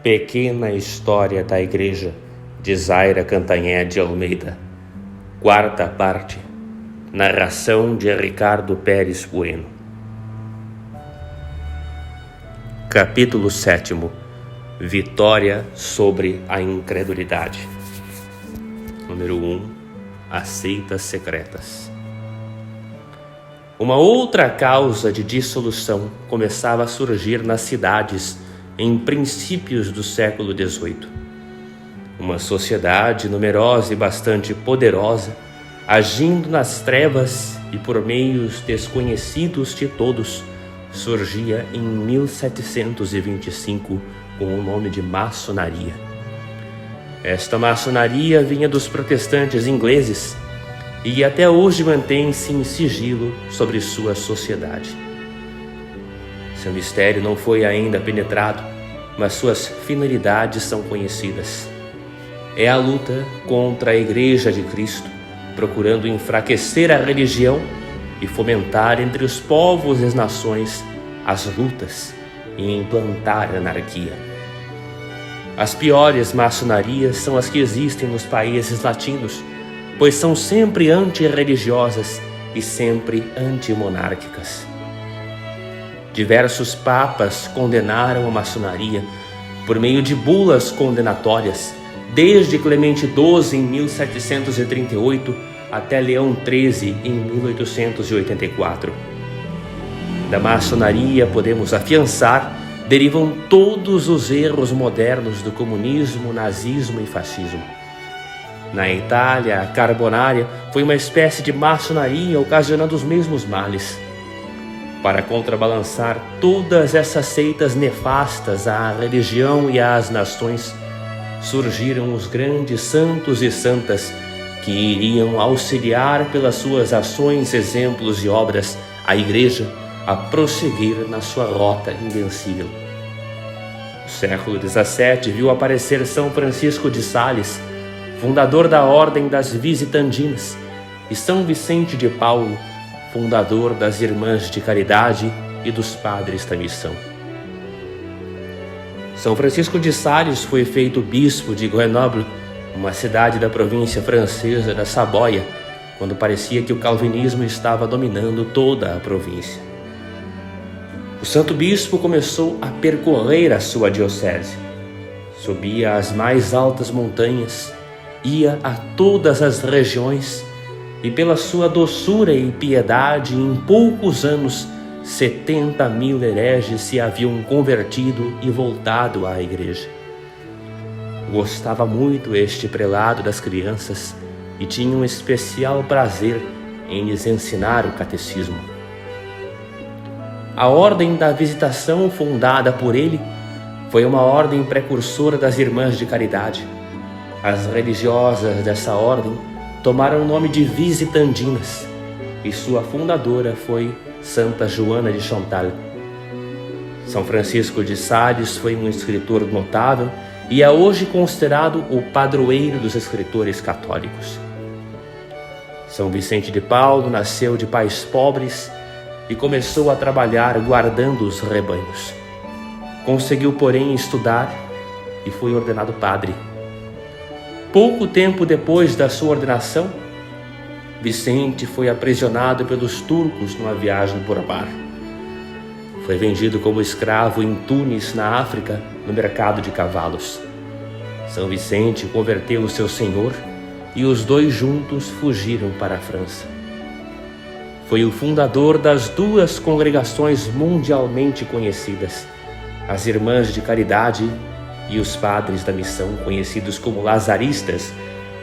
Pequena História da Igreja, de Zaira Cantanhede de Almeida. Quarta parte. Narração de Ricardo Pérez Bueno. Capítulo 7. Vitória sobre a incredulidade. Número 1. As seitas secretas. Uma outra causa de dissolução começava a surgir nas cidades em princípios do século XVIII. Uma sociedade numerosa e bastante poderosa, agindo nas trevas e por meios desconhecidos de todos, surgia em 1725 com o nome de maçonaria. Esta maçonaria vinha dos protestantes ingleses e até hoje mantém-se em sigilo sobre sua sociedade. Seu mistério não foi ainda penetrado, mas suas finalidades são conhecidas. É a luta contra a Igreja de Cristo, procurando enfraquecer a religião e fomentar entre os povos e as nações as lutas e implantar a anarquia. As piores maçonarias são as que existem nos países latinos, pois são sempre antirreligiosas e sempre antimonárquicas. Diversos papas condenaram a maçonaria por meio de bulas condenatórias, desde Clemente XII em 1738 até Leão XIII em 1884. Da maçonaria, podemos afiançar, derivam todos os erros modernos do comunismo, nazismo e fascismo. Na Itália, a Carbonária foi uma espécie de maçonaria ocasionando os mesmos males. Para contrabalançar todas essas seitas nefastas à religião e às nações, surgiram os grandes santos e santas que iriam auxiliar pelas suas ações, exemplos e obras a Igreja a prosseguir na sua rota invencível. O século XVII viu aparecer São Francisco de Sales, fundador da Ordem das Visitandinas, e São Vicente de Paulo, fundador das Irmãs de Caridade e dos Padres da Missão. São Francisco de Sales foi feito bispo de Grenoble, uma cidade da província francesa da Saboia, quando parecia que o calvinismo estava dominando toda a província. O santo bispo começou a percorrer a sua diocese. Subia as mais altas montanhas, ia a todas as regiões, e pela sua doçura e piedade, em poucos anos, 70.000 hereges se haviam convertido e voltado à Igreja. Gostava muito este prelado das crianças e tinha um especial prazer em lhes ensinar o catecismo. A Ordem da Visitação, fundada por ele, foi uma ordem precursora das Irmãs de Caridade. As religiosas dessa ordem tomaram o nome de Visitandinas e sua fundadora foi Santa Joana de Chantal. São Francisco de Sales foi um escritor notável e é hoje considerado o padroeiro dos escritores católicos. São Vicente de Paulo nasceu de pais pobres e começou a trabalhar guardando os rebanhos. Conseguiu, porém, estudar e foi ordenado padre. Pouco tempo depois da sua ordenação, Vicente foi aprisionado pelos turcos numa viagem por mar. Foi vendido como escravo em Tunis, na África, no mercado de cavalos. São Vicente converteu o seu senhor e os dois juntos fugiram para a França. Foi o fundador das duas congregações mundialmente conhecidas, as Irmãs de Caridade e os Padres da Missão, conhecidos como Lazaristas,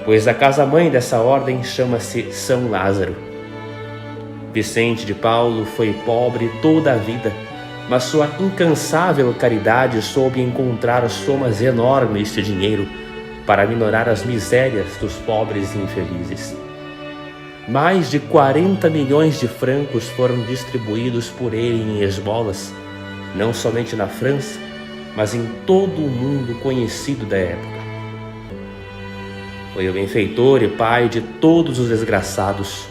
pois a casa-mãe dessa ordem chama-se São Lázaro. Vicente de Paulo foi pobre toda a vida, mas sua incansável caridade soube encontrar somas enormes de dinheiro para minorar as misérias dos pobres e infelizes. Mais de 40 milhões de francos foram distribuídos por ele em esmolas, não somente na França, mas em todo o mundo conhecido da época. Foi o benfeitor e pai de todos os desgraçados.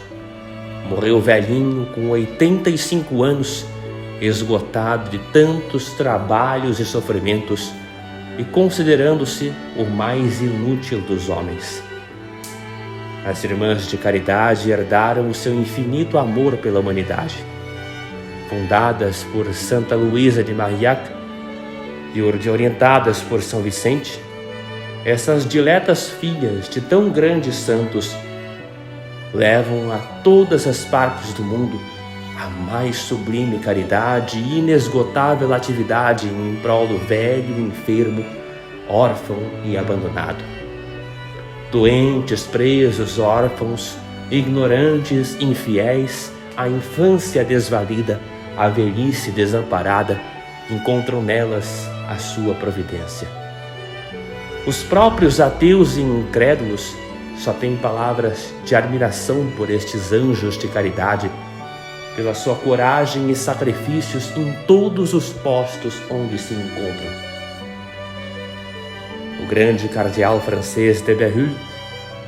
Morreu velhinho, com 85 anos, esgotado de tantos trabalhos e sofrimentos e considerando-se o mais inútil dos homens. As irmãs de caridade herdaram o seu infinito amor pela humanidade. Fundadas por Santa Luísa de Marillac e orientadas por São Vicente, essas diletas filhas de tão grandes santos levam a todas as partes do mundo a mais sublime caridade e inesgotável atividade em prol do velho, enfermo, órfão e abandonado. Doentes, presos, órfãos, ignorantes, infiéis, a infância desvalida, a velhice desamparada, encontram nelas a sua providência. Os próprios ateus e incrédulos só têm palavras de admiração por estes anjos de caridade, pela sua coragem e sacrifícios em todos os postos onde se encontram. O grande cardeal francês de Bérulle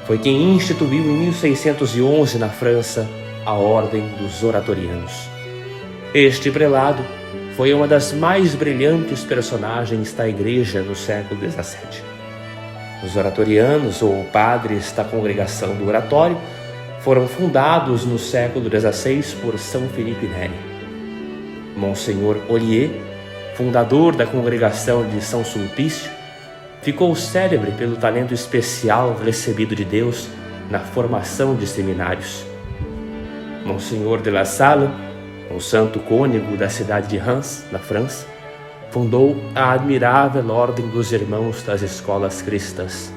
foi quem instituiu em 1611 na França a Ordem dos Oratorianos. Este prelado foi uma das mais brilhantes personagens da Igreja no século XVII. Os oratorianos, ou padres da Congregação do Oratório, foram fundados no século XVI por São Felipe Neri. Monsenhor Ollier, fundador da Congregação de São Sulpício, ficou célebre pelo talento especial recebido de Deus na formação de seminários. Monsenhor de La Salle, um santo cônego da cidade de Reims, na França, fundou a admirável Ordem dos Irmãos das Escolas Cristãs.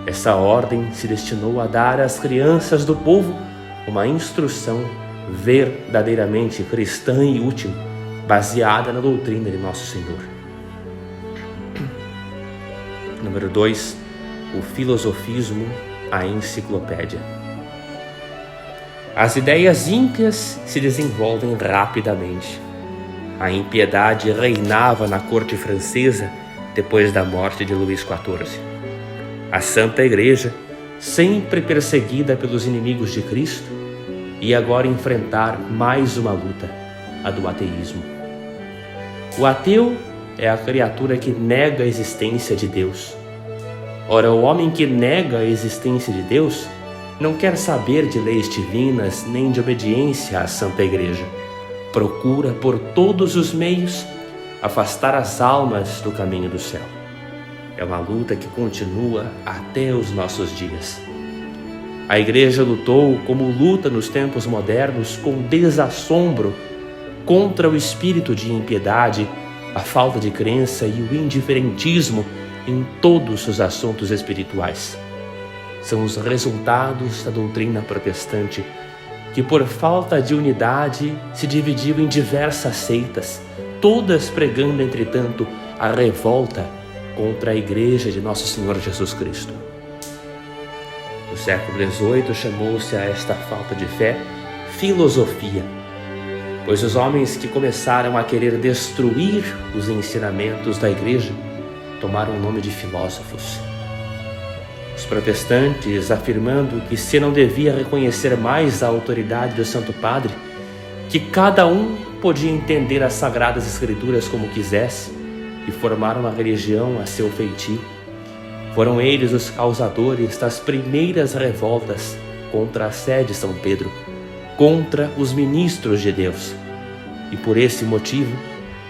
Essa ordem se destinou a dar às crianças do povo uma instrução verdadeiramente cristã e útil, baseada na doutrina de Nosso Senhor. Número 2. O filosofismo, a enciclopédia. As ideias ímpias se desenvolvem rapidamente. A impiedade reinava na corte francesa depois da morte de Luís XIV. A Santa Igreja, sempre perseguida pelos inimigos de Cristo, ia agora enfrentar mais uma luta, a do ateísmo. O ateu é a criatura que nega a existência de Deus. Ora, o homem que nega a existência de Deus não quer saber de leis divinas nem de obediência à Santa Igreja. Procura, por todos os meios, afastar as almas do caminho do céu. É uma luta que continua até os nossos dias. A Igreja lutou, como luta nos tempos modernos, com desassombro contra o espírito de impiedade, a falta de crença e o indiferentismo em todos os assuntos espirituais. São os resultados da doutrina protestante, que por falta de unidade se dividiu em diversas seitas, todas pregando, entretanto, a revolta contra a Igreja de Nosso Senhor Jesus Cristo. No século XVIII chamou-se a esta falta de fé filosofia, pois os homens que começaram a querer destruir os ensinamentos da Igreja tomaram o nome de filósofos. Os protestantes, afirmando que se não devia reconhecer mais a autoridade do Santo Padre, que cada um podia entender as Sagradas Escrituras como quisesse e formar uma religião a seu feitio, foram eles os causadores das primeiras revoltas contra a sé de São Pedro, contra os ministros de Deus. E por esse motivo,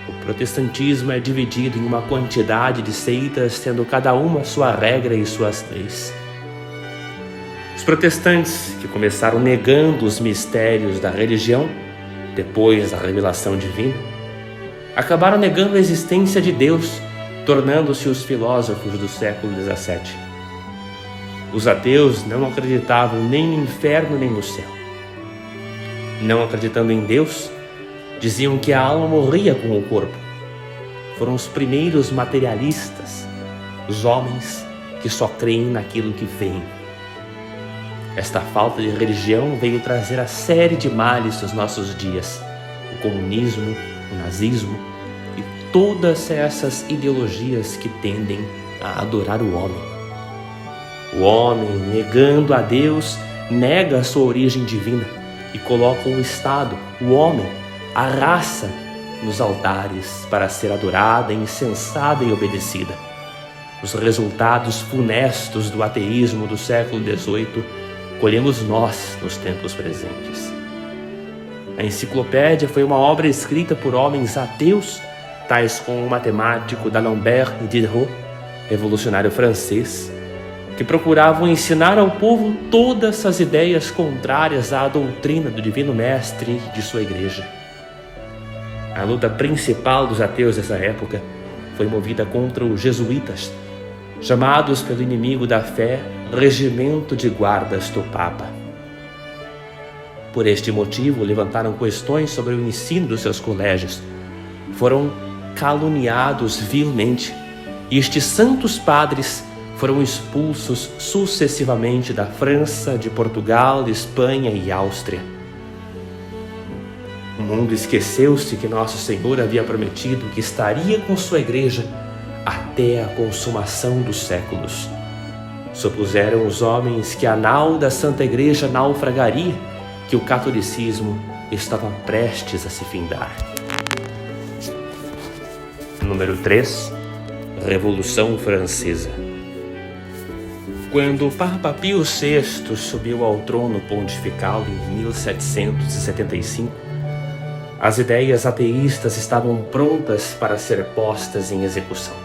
o protestantismo é dividido em uma quantidade de seitas, tendo cada uma sua regra e suas leis. Os protestantes, que começaram negando os mistérios da religião, depois da revelação divina, acabaram negando a existência de Deus, tornando-se os filósofos do século XVII. Os ateus não acreditavam nem no inferno nem no céu. Não acreditando em Deus, diziam que a alma morria com o corpo. Foram os primeiros materialistas, os homens que só creem naquilo que veem. Esta falta de religião veio trazer a série de males dos nossos dias: o comunismo, o nazismo e todas essas ideologias que tendem a adorar o homem. O homem, negando a Deus, nega a sua origem divina e coloca o Estado, o homem, a raça, nos altares para ser adorada, incensada e obedecida. Os resultados funestos do ateísmo do século XVIII colhemos nós nos tempos presentes. A enciclopédia foi uma obra escrita por homens ateus, tais como o matemático d'Alembert e Diderot, revolucionário francês, que procuravam ensinar ao povo todas as ideias contrárias à doutrina do Divino Mestre e de sua igreja. A luta principal dos ateus dessa época foi movida contra os jesuítas, chamados pelo inimigo da fé Regimento de Guardas do Papa. Por este motivo, levantaram questões sobre o ensino dos seus colégios. Foram caluniados vilmente, e estes santos padres foram expulsos sucessivamente da França, de Portugal, Espanha e Áustria. O mundo esqueceu-se que Nosso Senhor havia prometido que estaria com sua igreja até a consumação dos séculos. Supuseram os homens que a nau da Santa Igreja naufragaria, que o catolicismo estava prestes a se findar. Número 3. Revolução Francesa. Quando o Papa Pio VI subiu ao trono pontifical em 1775, as ideias ateístas estavam prontas para ser postas em execução.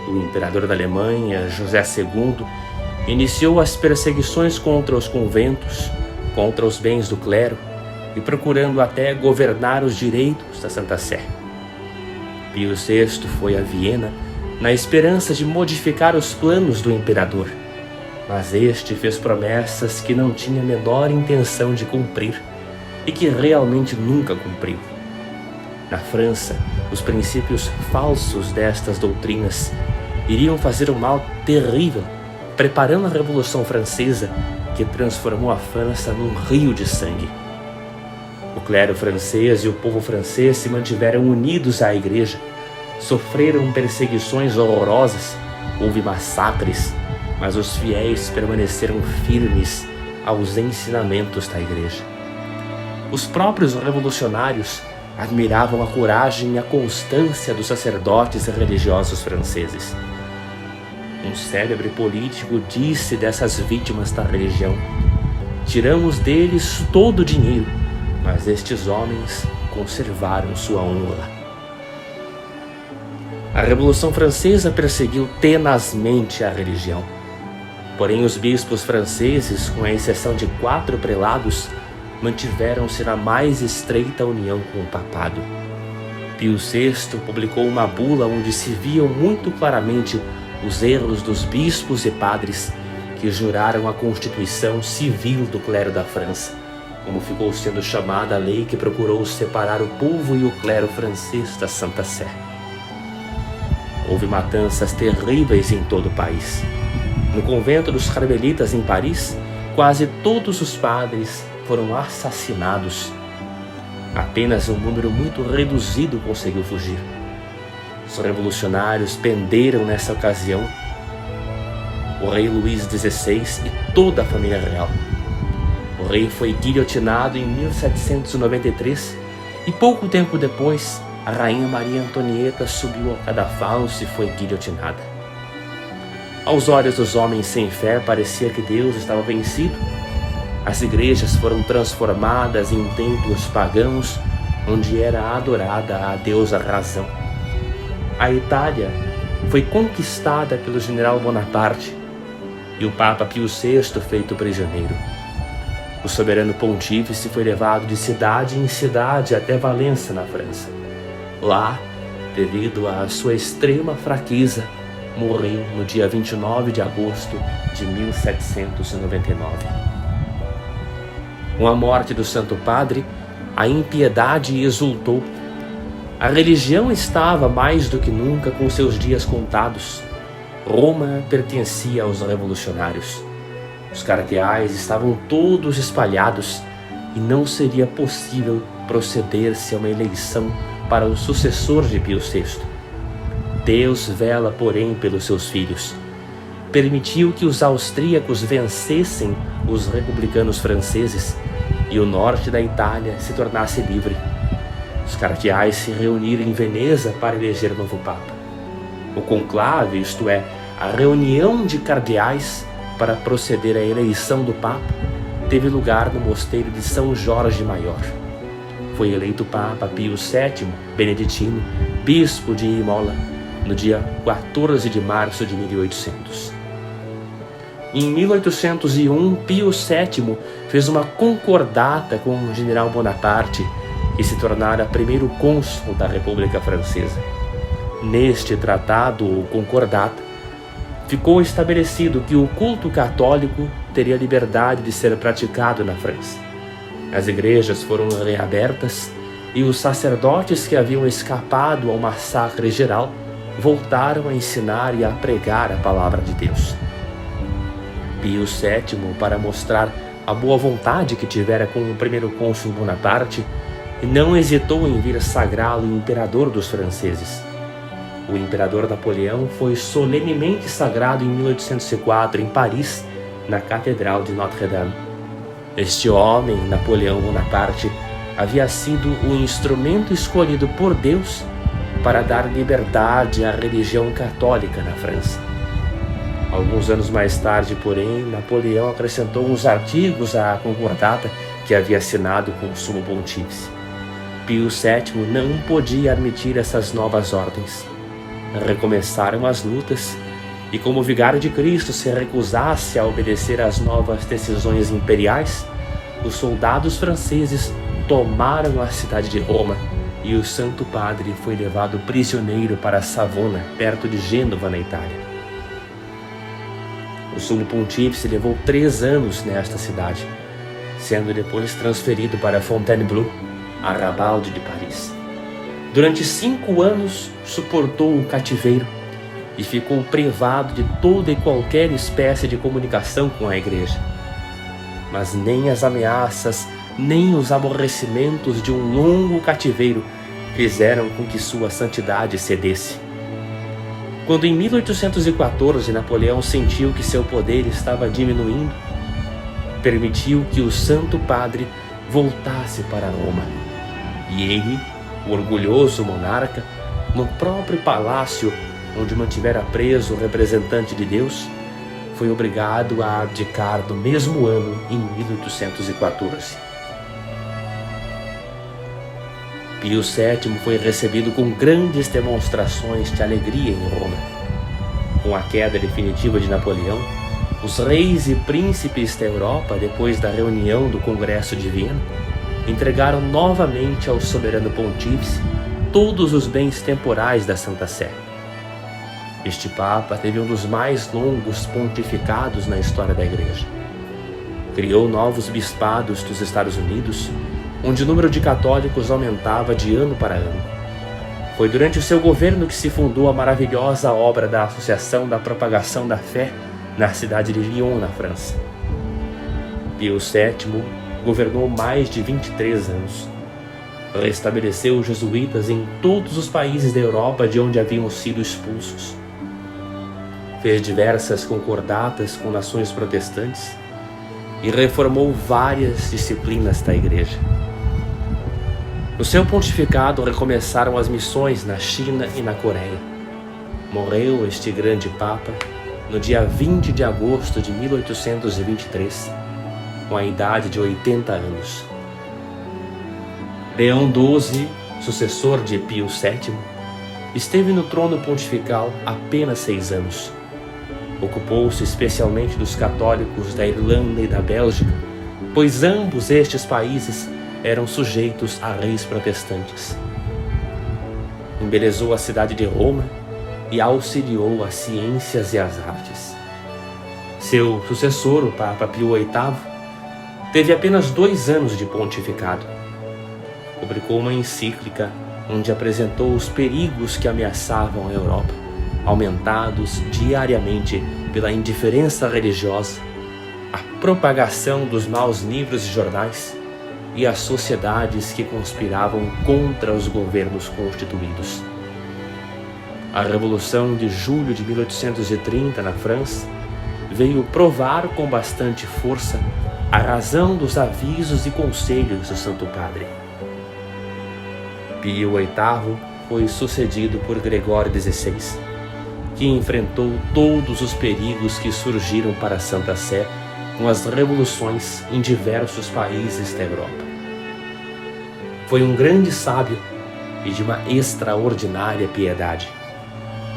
O imperador da Alemanha, José II, iniciou as perseguições contra os conventos, contra os bens do clero e procurando até governar os direitos da Santa Sé. Pio VI foi a Viena na esperança de modificar os planos do imperador, mas este fez promessas que não tinha a menor intenção de cumprir e que realmente nunca cumpriu. Na França, os princípios falsos destas doutrinas iriam fazer um mal terrível, preparando a Revolução Francesa, que transformou a França num rio de sangue. O clero francês e o povo francês se mantiveram unidos à igreja, sofreram perseguições horrorosas, houve massacres, mas os fiéis permaneceram firmes aos ensinamentos da igreja. Os próprios revolucionários admiravam a coragem e a constância dos sacerdotes e religiosos franceses. Um célebre político disse dessas vítimas da religião: "Tiramos deles todo o dinheiro, mas estes homens conservaram sua honra." A Revolução Francesa perseguiu tenazmente a religião. Porém, os bispos franceses, com a exceção de 4 prelados, mantiveram-se na mais estreita união com o papado. Pio VI publicou uma bula onde se viam muito claramente os erros dos bispos e padres que juraram a Constituição Civil do clero da França, como ficou sendo chamada a lei que procurou separar o povo e o clero francês da Santa Sé. Houve matanças terríveis em todo o país. No convento dos Carmelitas em Paris, quase todos os padres foram assassinados. Apenas um número muito reduzido conseguiu fugir. Os revolucionários prenderam nessa ocasião o rei Luís XVI e toda a família real. O rei foi guilhotinado em 1793 e pouco tempo depois a rainha Maria Antonieta subiu ao cadafalso e foi guilhotinada. Aos olhos dos homens sem fé parecia que Deus estava vencido. As igrejas foram transformadas em templos pagãos onde era adorada a deusa Razão. A Itália foi conquistada pelo general Bonaparte e o Papa Pio VI feito prisioneiro. O soberano pontífice foi levado de cidade em cidade até Valença, na França. Lá, devido à sua extrema fraqueza, morreu no dia 29 de agosto de 1799. Com a morte do Santo Padre, a impiedade exultou. A religião estava mais do que nunca com seus dias contados. Roma pertencia aos revolucionários. Os cardeais estavam todos espalhados e não seria possível proceder-se a uma eleição para o sucessor de Pio VI. Deus vela, porém, pelos seus filhos. Permitiu que os austríacos vencessem os republicanos franceses e o norte da Itália se tornasse livre. Os cardeais se reuniram em Veneza para eleger novo papa. O conclave, isto é, a reunião de cardeais para proceder à eleição do papa, teve lugar no mosteiro de São Jorge Maior. Foi eleito Papa Pio VII, beneditino, bispo de Imola, no dia 14 de março de 1800. Em 1801, Pio VII fez uma concordata com o general Bonaparte, que se tornara primeiro cônsul da República Francesa. Neste tratado ou concordata, ficou estabelecido que o culto católico teria liberdade de ser praticado na França. As igrejas foram reabertas e os sacerdotes que haviam escapado ao massacre geral voltaram a ensinar e a pregar a palavra de Deus. Pio VII, para mostrar a boa vontade que tivera com o primeiro cônsul Bonaparte, não hesitou em vir sagrá-lo imperador dos franceses. O imperador Napoleão foi solenemente sagrado em 1804 em Paris, na Catedral de Notre-Dame. Este homem, Napoleão Bonaparte, havia sido o instrumento escolhido por Deus para dar liberdade à religião católica na França. Alguns anos mais tarde, porém, Napoleão acrescentou uns artigos à concordata que havia assinado com o Sumo Pontífice. Pio VII não podia admitir essas novas ordens. Recomeçaram as lutas, e como o vigário de Cristo se recusasse a obedecer às novas decisões imperiais, os soldados franceses tomaram a cidade de Roma e o Santo Padre foi levado prisioneiro para Savona, perto de Gênova, na Itália. O Sumo Pontífice levou 3 anos nesta cidade, sendo depois transferido para Fontainebleau, arrabalde de Paris. Durante 5 anos suportou o cativeiro e ficou privado de toda e qualquer espécie de comunicação com a igreja. Mas nem as ameaças, nem os aborrecimentos de um longo cativeiro fizeram com que sua santidade cedesse. Quando em 1814 Napoleão sentiu que seu poder estava diminuindo, permitiu que o Santo Padre voltasse para Roma. E ele, o orgulhoso monarca, no próprio palácio onde mantivera preso o representante de Deus, foi obrigado a abdicar no mesmo ano, em 1814. Pio VII foi recebido com grandes demonstrações de alegria em Roma. Com a queda definitiva de Napoleão, os reis e príncipes da Europa, depois da reunião do Congresso de Viena, entregaram novamente ao soberano pontífice todos os bens temporais da Santa Sé. Este Papa teve um dos mais longos pontificados na história da Igreja. Criou novos bispados dos Estados Unidos, onde o número de católicos aumentava de ano para ano. Foi durante o seu governo que se fundou a maravilhosa obra da Associação da Propagação da Fé na cidade de Lyon, na França. Pio VII governou mais de 23 anos. Restabeleceu os jesuítas em todos os países da Europa de onde haviam sido expulsos. Fez diversas concordatas com nações protestantes e reformou várias disciplinas da Igreja. No seu pontificado recomeçaram as missões na China e na Coreia. Morreu este grande Papa no dia 20 de agosto de 1823, com a idade de 80 anos. Leão XII, sucessor de Pio VII, esteve no trono pontifical apenas 6 anos. Ocupou-se especialmente dos católicos da Irlanda e da Bélgica, pois ambos estes países eram sujeitos a reis protestantes. Embelezou a cidade de Roma e auxiliou as ciências e as artes. Seu sucessor, o Papa Pio VIII, teve apenas 2 anos de pontificado. Publicou uma encíclica onde apresentou os perigos que ameaçavam a Europa, aumentados diariamente pela indiferença religiosa, a propagação dos maus livros e jornais e as sociedades que conspiravam contra os governos constituídos. A Revolução de Julho de 1830 na França veio provar com bastante força a razão dos avisos e conselhos do Santo Padre. Pio VIII foi sucedido por Gregório XVI, que enfrentou todos os perigos que surgiram para a Santa Sé com as revoluções em diversos países da Europa. Foi um grande sábio e de uma extraordinária piedade.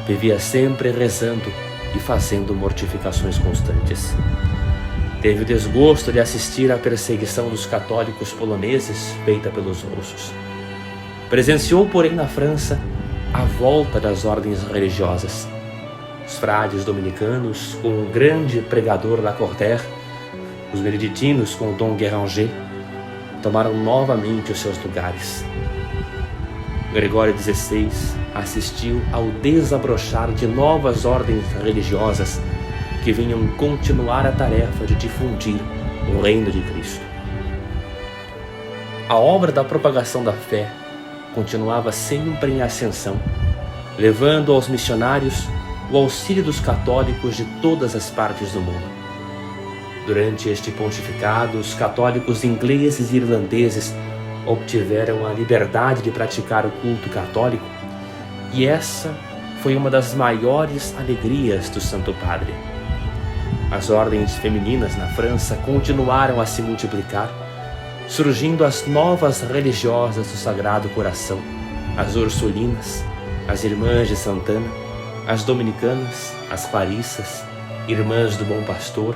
Vivia sempre rezando e fazendo mortificações constantes. Teve o desgosto de assistir à perseguição dos católicos poloneses feita pelos russos. Presenciou, porém, na França, a volta das ordens religiosas. Os frades dominicanos, com o grande pregador Lacordaire, os beneditinos, com Dom Guéranger, tomaram novamente os seus lugares. Gregório XVI assistiu ao desabrochar de novas ordens religiosas que vinham continuar a tarefa de difundir o reino de Cristo. A obra da propagação da fé continuava sempre em ascensão, levando aos missionários o auxílio dos católicos de todas as partes do mundo. Durante este pontificado, os católicos ingleses e irlandeses obtiveram a liberdade de praticar o culto católico, e essa foi uma das maiores alegrias do Santo Padre. As ordens femininas na França continuaram a se multiplicar, surgindo as novas religiosas do Sagrado Coração, as Ursulinas, as Irmãs de Santana, as Dominicanas, as Clarissas, Irmãs do Bom Pastor,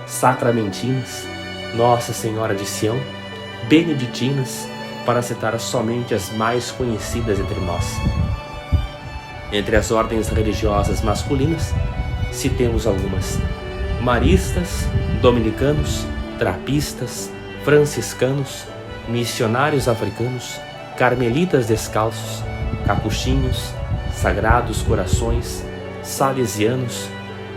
Sacramentinas, Nossa Senhora de Sião, Beneditinas, para citar somente as mais conhecidas entre nós. Entre as ordens religiosas masculinas, citemos algumas: maristas, dominicanos, trapistas, franciscanos, missionários africanos, carmelitas descalços, capuchinhos, sagrados corações, salesianos,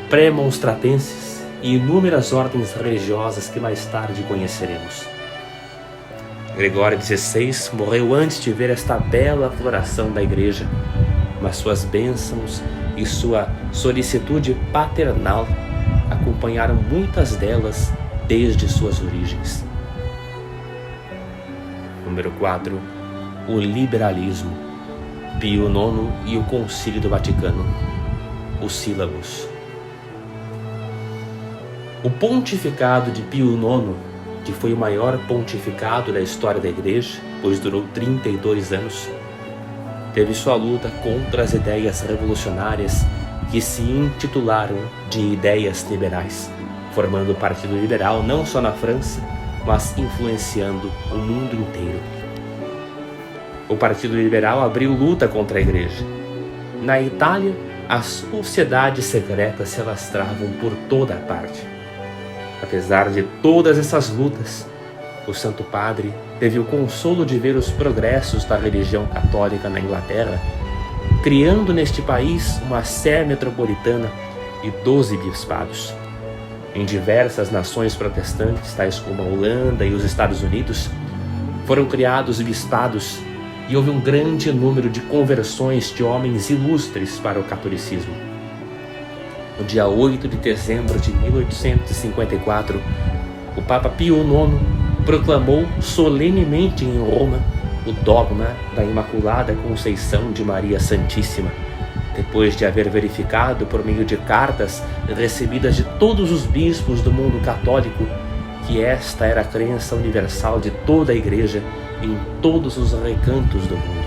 premonstratenses e inúmeras ordens religiosas que mais tarde conheceremos. Gregório XVI morreu antes de ver esta bela floração da Igreja, mas suas bênçãos e sua solicitude paternal acompanharam muitas delas desde suas origens. Número 4. O liberalismo. Pio IX e o Concílio do Vaticano. Os sílabos. O pontificado de Pio IX, que foi o maior pontificado da história da Igreja, pois durou 32 anos, teve sua luta contra as ideias revolucionárias que se intitularam de ideias liberais, formando o Partido Liberal não só na França, mas influenciando o mundo inteiro. O Partido Liberal abriu luta contra a Igreja. Na Itália, as sociedades secretas se alastravam por toda a parte. Apesar de todas essas lutas, o Santo Padre teve o consolo de ver os progressos da religião católica na Inglaterra, criando neste país uma sé metropolitana e 12 bispados. Em diversas nações protestantes, tais como a Holanda e os Estados Unidos, foram criados bispados e houve um grande número de conversões de homens ilustres para o catolicismo. No dia 8 de dezembro de 1854, o Papa Pio IX proclamou solenemente em Roma o dogma da Imaculada Conceição de Maria Santíssima, depois de haver verificado por meio de cartas recebidas de todos os bispos do mundo católico que esta era a crença universal de toda a Igreja em todos os recantos do mundo.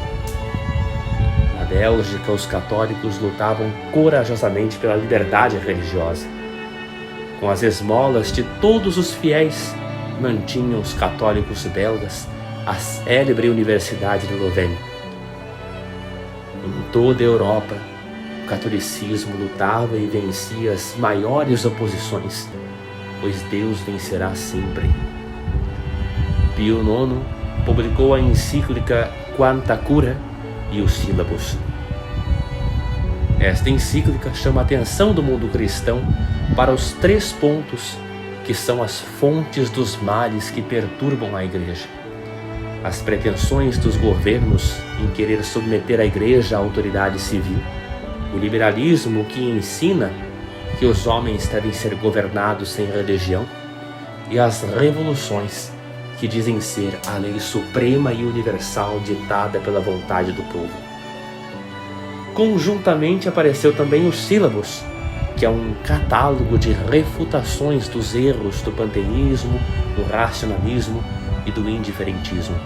Na Bélgica, os católicos lutavam corajosamente pela liberdade religiosa. Com as esmolas de todos os fiéis, mantinham os católicos belgas a célebre Universidade de Louvain. Em toda a Europa, o catolicismo lutava e vencia as maiores oposições, pois Deus vencerá sempre. Pio IX publicou a encíclica Quanta Cura e os sílabos. Esta encíclica chama a atenção do mundo cristão para os 3 pontos que são as fontes dos males que perturbam a Igreja: as pretensões dos governos em querer submeter a Igreja à autoridade civil, o liberalismo que ensina que os homens devem ser governados sem religião, e as revoluções que dizem ser a lei suprema e universal ditada pela vontade do povo. Conjuntamente apareceu também o Sílabus, que é um catálogo de refutações dos erros do panteísmo, do racionalismo e do indiferentismo.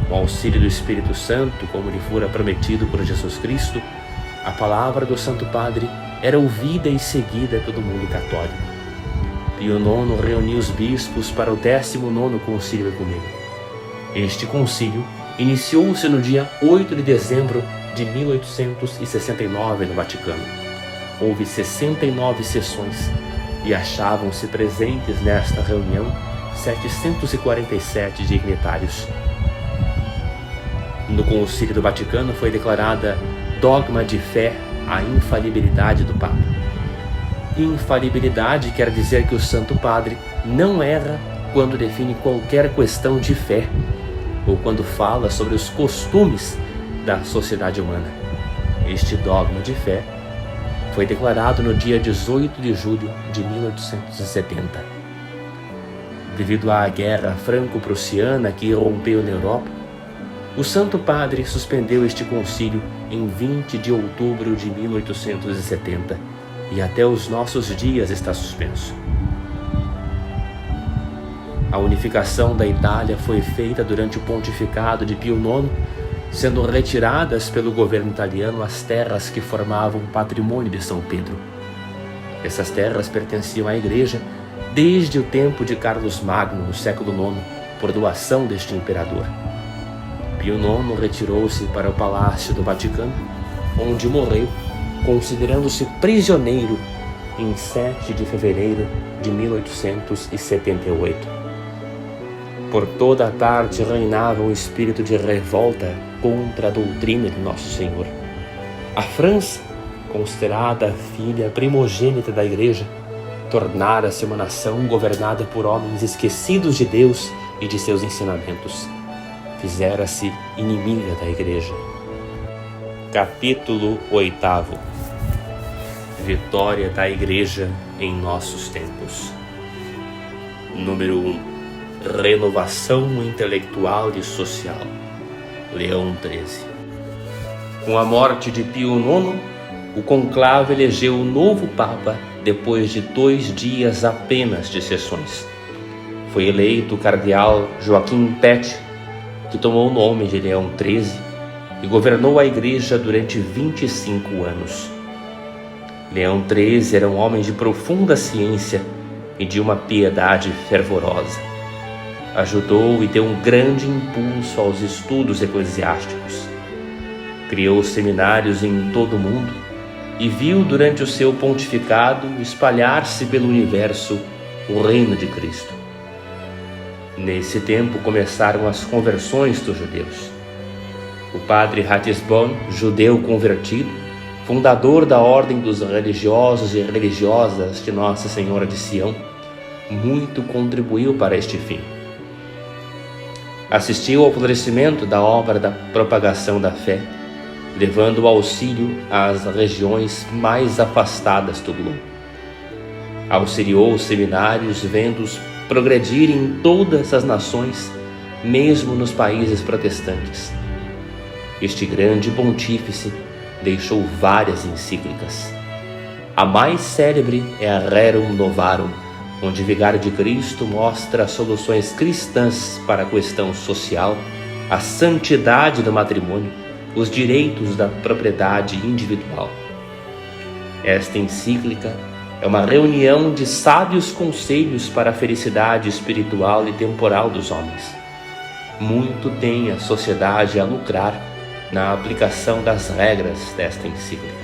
Com o auxílio do Espírito Santo, como lhe fora prometido por Jesus Cristo, a palavra do Santo Padre era ouvida e seguida pelo mundo católico. Pio IX reuniu os bispos para o 19º Concílio Ecumênico. Este concílio iniciou-se no dia 8 de dezembro de 1869 no Vaticano. Houve 69 sessões e achavam-se presentes nesta reunião 747 dignitários. No Concílio do Vaticano foi declarada dogma de fé a infalibilidade do Papa. Infalibilidade quer dizer que o Santo Padre não erra quando define qualquer questão de fé ou quando fala sobre os costumes da sociedade humana. Este dogma de fé foi declarado no dia 18 de julho de 1870. Devido à Guerra Franco-Prussiana que irrompeu na Europa, o Santo Padre suspendeu este concílio em 20 de outubro de 1870 e até os nossos dias está suspenso. A unificação da Itália foi feita durante o pontificado de Pio IX, sendo retiradas pelo governo italiano as terras que formavam o patrimônio de São Pedro. Essas terras pertenciam à Igreja desde o tempo de Carlos Magno, no século IX, por doação deste imperador. Pio IX retirou-se para o Palácio do Vaticano, onde morreu, considerando-se prisioneiro em 7 de fevereiro de 1878. Por toda a parte reinava um espírito de revolta contra a doutrina de Nosso Senhor. A França, considerada a filha primogênita da Igreja, tornara-se uma nação governada por homens esquecidos de Deus e de seus ensinamentos. Fizera-se inimiga da Igreja. Capítulo 8. Vitória da Igreja em nossos tempos. Número 1. Renovação intelectual e social. Leão XIII. Com a morte de Pio IX, o conclave elegeu o novo Papa depois de 2 dias apenas de sessões. Foi eleito o cardeal Joaquim Pet, que tomou o nome de Leão XIII e governou a Igreja durante 25 anos. Leão XIII era um homem de profunda ciência e de uma piedade fervorosa. Ajudou e deu um grande impulso aos estudos eclesiásticos. Criou seminários em todo o mundo e viu durante o seu pontificado espalhar-se pelo universo o reino de Cristo. Nesse tempo começaram as conversões dos judeus. O padre Ratisbon, judeu convertido, fundador da Ordem dos Religiosos e Religiosas de Nossa Senhora de Sião, muito contribuiu para este fim. Assistiu ao florescimento da obra da propagação da fé, levando o auxílio às regiões mais afastadas do globo. Auxiliou os seminários, vendo-os progredir em todas as nações, mesmo nos países protestantes. Este grande pontífice deixou várias encíclicas. A mais célebre é a Rerum Novarum, onde o Vigário de Cristo mostra soluções cristãs para a questão social, a santidade do matrimônio, os direitos da propriedade individual. Esta encíclica é uma reunião de sábios conselhos para a felicidade espiritual e temporal dos homens. Muito tem a sociedade a lucrar na aplicação das regras desta encíclica.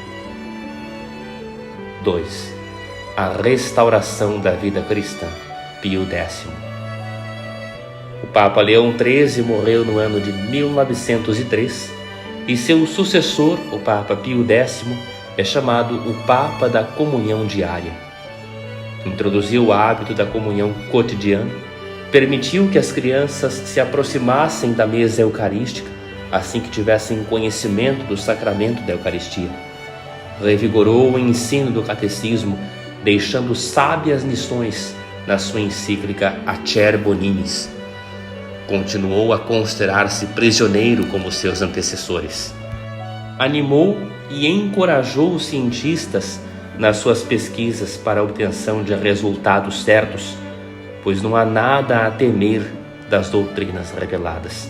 2. A restauração da vida cristã, Pio X. O Papa Leão XIII morreu no ano de 1903 e seu sucessor, o Papa Pio X, é chamado o Papa da Comunhão Diária. Introduziu o hábito da comunhão cotidiana, permitiu que as crianças se aproximassem da mesa eucarística assim que tivessem conhecimento do sacramento da Eucaristia. Revigorou o ensino do catecismo, deixando sábias lições na sua encíclica Acer Bonimis. continuou a considerar-se prisioneiro como seus antecessores. Animou e encorajou os cientistas nas suas pesquisas para a obtenção de resultados certos, pois não há nada a temer das doutrinas reveladas.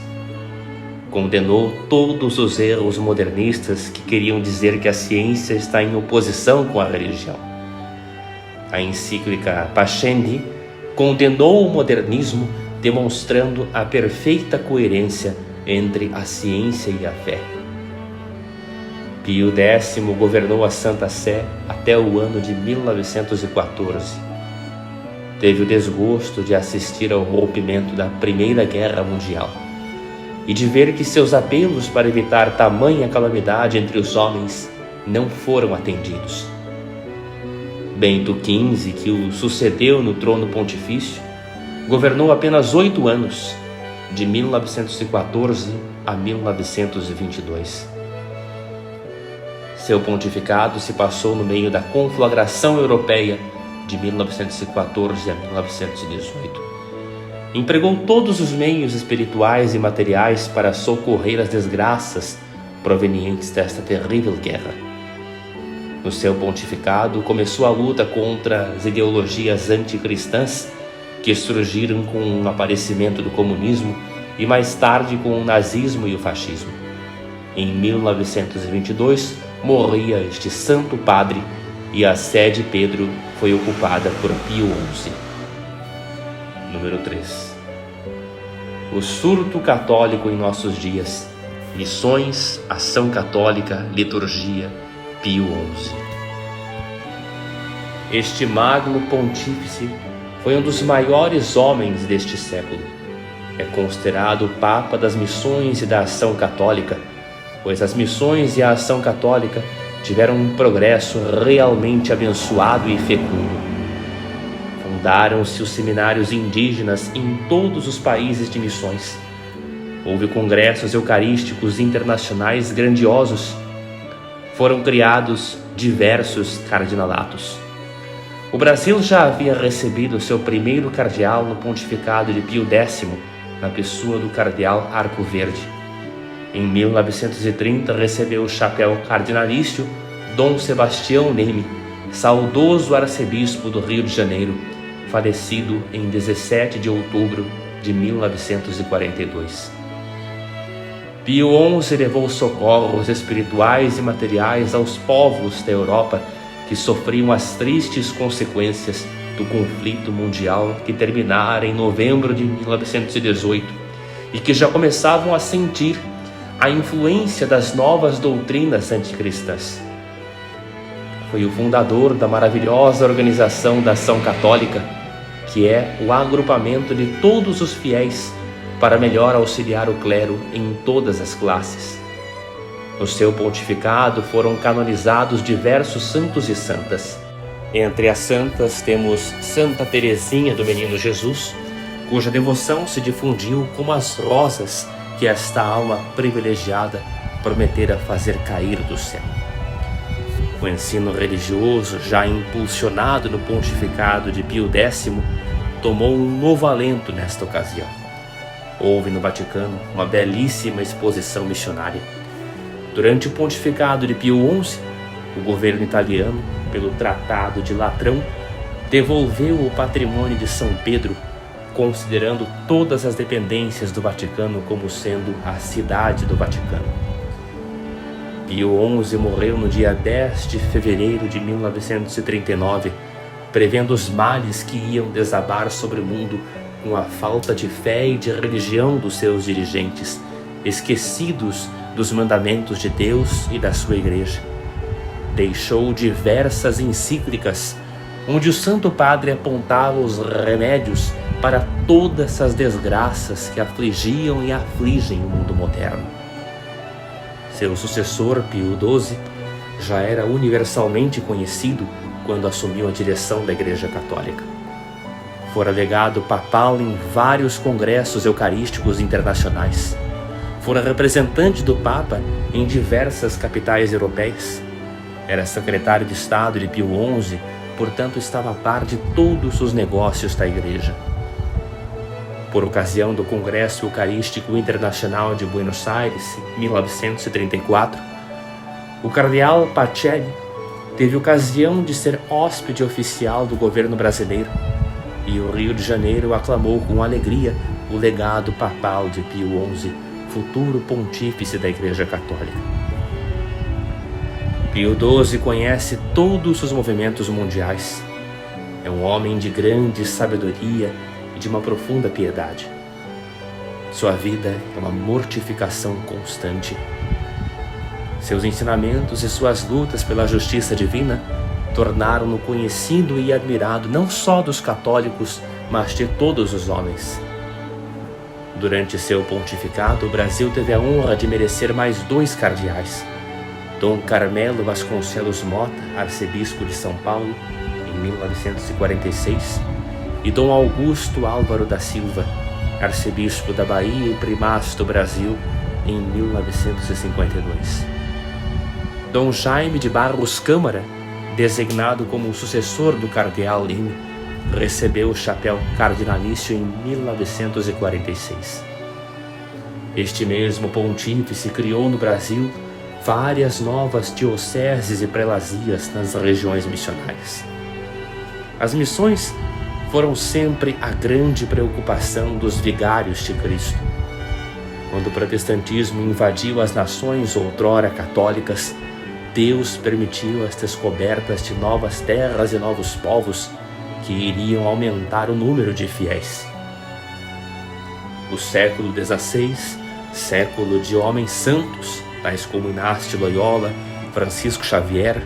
Condenou todos os erros modernistas que queriam dizer que a ciência está em oposição com a religião. A encíclica Pascendi condenou o modernismo, demonstrando a perfeita coerência entre a ciência e a fé. Pio X governou a Santa Sé até o ano de 1914. Teve o desgosto de assistir ao rompimento da Primeira Guerra Mundial e de ver que seus apelos para evitar tamanha calamidade entre os homens não foram atendidos. Bento XV, que o sucedeu no trono pontifício, governou apenas 8 anos, de 1914 a 1922. Seu pontificado se passou no meio da conflagração europeia de 1914 a 1918. Empregou todos os meios espirituais e materiais para socorrer as desgraças provenientes desta terrível guerra. No seu pontificado, começou a luta contra as ideologias anticristãs que surgiram com o aparecimento do comunismo e mais tarde com o nazismo e o fascismo. Em 1922, morria este santo padre e a sé de Pedro foi ocupada por Pio XI. Número 3. O surto católico em nossos dias. Missões, ação católica, liturgia, Pio XI. Este magno pontífice foi um dos maiores homens deste século. É considerado o Papa das missões e da ação católica, pois as missões e a ação católica tiveram um progresso realmente abençoado e fecundo. Fundaram-se os seminários indígenas em todos os países de missões. Houve congressos eucarísticos internacionais grandiosos. Foram criados diversos cardinalatos. O Brasil já havia recebido seu primeiro cardeal no pontificado de Pio X, na pessoa do cardeal Arco Verde. Em 1930 recebeu o chapéu cardinalício Dom Sebastião Neme, saudoso arcebispo do Rio de Janeiro, falecido em 17 de outubro de 1942. Pio XI levou socorros espirituais e materiais aos povos da Europa que sofriam as tristes consequências do conflito mundial que terminara em novembro de 1918 e que já começavam a sentir a influência das novas doutrinas anticristãs. Foi o fundador da maravilhosa organização da Ação Católica, que é o agrupamento de todos os fiéis para melhor auxiliar o clero em todas as classes. No seu pontificado foram canonizados diversos santos e santas. Entre as santas temos Santa Teresinha do Menino Jesus, cuja devoção se difundiu como as rosas que esta alma privilegiada prometera fazer cair do céu. O ensino religioso, já impulsionado no pontificado de Pio X, tomou um novo alento nesta ocasião. Houve no Vaticano uma belíssima exposição missionária. Durante o pontificado de Pio XI, o governo italiano, pelo Tratado de Latrão, devolveu o patrimônio de São Pedro, considerando todas as dependências do Vaticano como sendo a cidade do Vaticano. Pio XI morreu no dia 10 de fevereiro de 1939, prevendo os males que iam desabar sobre o mundo com a falta de fé e de religião dos seus dirigentes, esquecidos dos mandamentos de Deus e da sua Igreja. Deixou diversas encíclicas, onde o Santo Padre apontava os remédios para todas as desgraças que afligiam e afligem o mundo moderno. Seu sucessor, Pio XII, já era universalmente conhecido quando assumiu a direção da Igreja Católica. Fora legado papal em vários congressos eucarísticos internacionais. Fora representante do Papa em diversas capitais europeias. Era secretário de Estado de Pio XI, portanto estava a par de todos os negócios da Igreja. por ocasião do Congresso Eucarístico Internacional de Buenos Aires, em 1934, o cardeal Pacelli teve ocasião de ser hóspede oficial do governo brasileiro, e o Rio de Janeiro aclamou com alegria o legado papal de Pio XI, futuro pontífice da Igreja Católica. Pio XII conhece todos os movimentos mundiais. É um homem de grande sabedoria e de uma profunda piedade. Sua vida é uma mortificação constante. Seus ensinamentos e suas lutas pela justiça divina tornaram-no conhecido e admirado não só dos católicos, mas de todos os homens. Durante seu pontificado, o Brasil teve a honra de merecer mais 2 cardeais: Dom Carmelo Vasconcelos Mota, arcebispo de São Paulo, em 1946, e Dom Augusto Álvaro da Silva, arcebispo da Bahia e primaz do Brasil, em 1952. Dom Jaime de Barros Câmara, designado como sucessor do cardeal Leme, recebeu o chapéu cardinalício em 1946. Este mesmo pontífice criou no Brasil várias novas dioceses e prelazias nas regiões missionárias. As missões foram sempre a grande preocupação dos vigários de Cristo. Quando o protestantismo invadiu as nações outrora católicas, Deus permitiu as descobertas de novas terras e novos povos que iriam aumentar o número de fiéis. O século XVI, século de homens santos, tais como Inácio de Loyola, Francisco Xavier,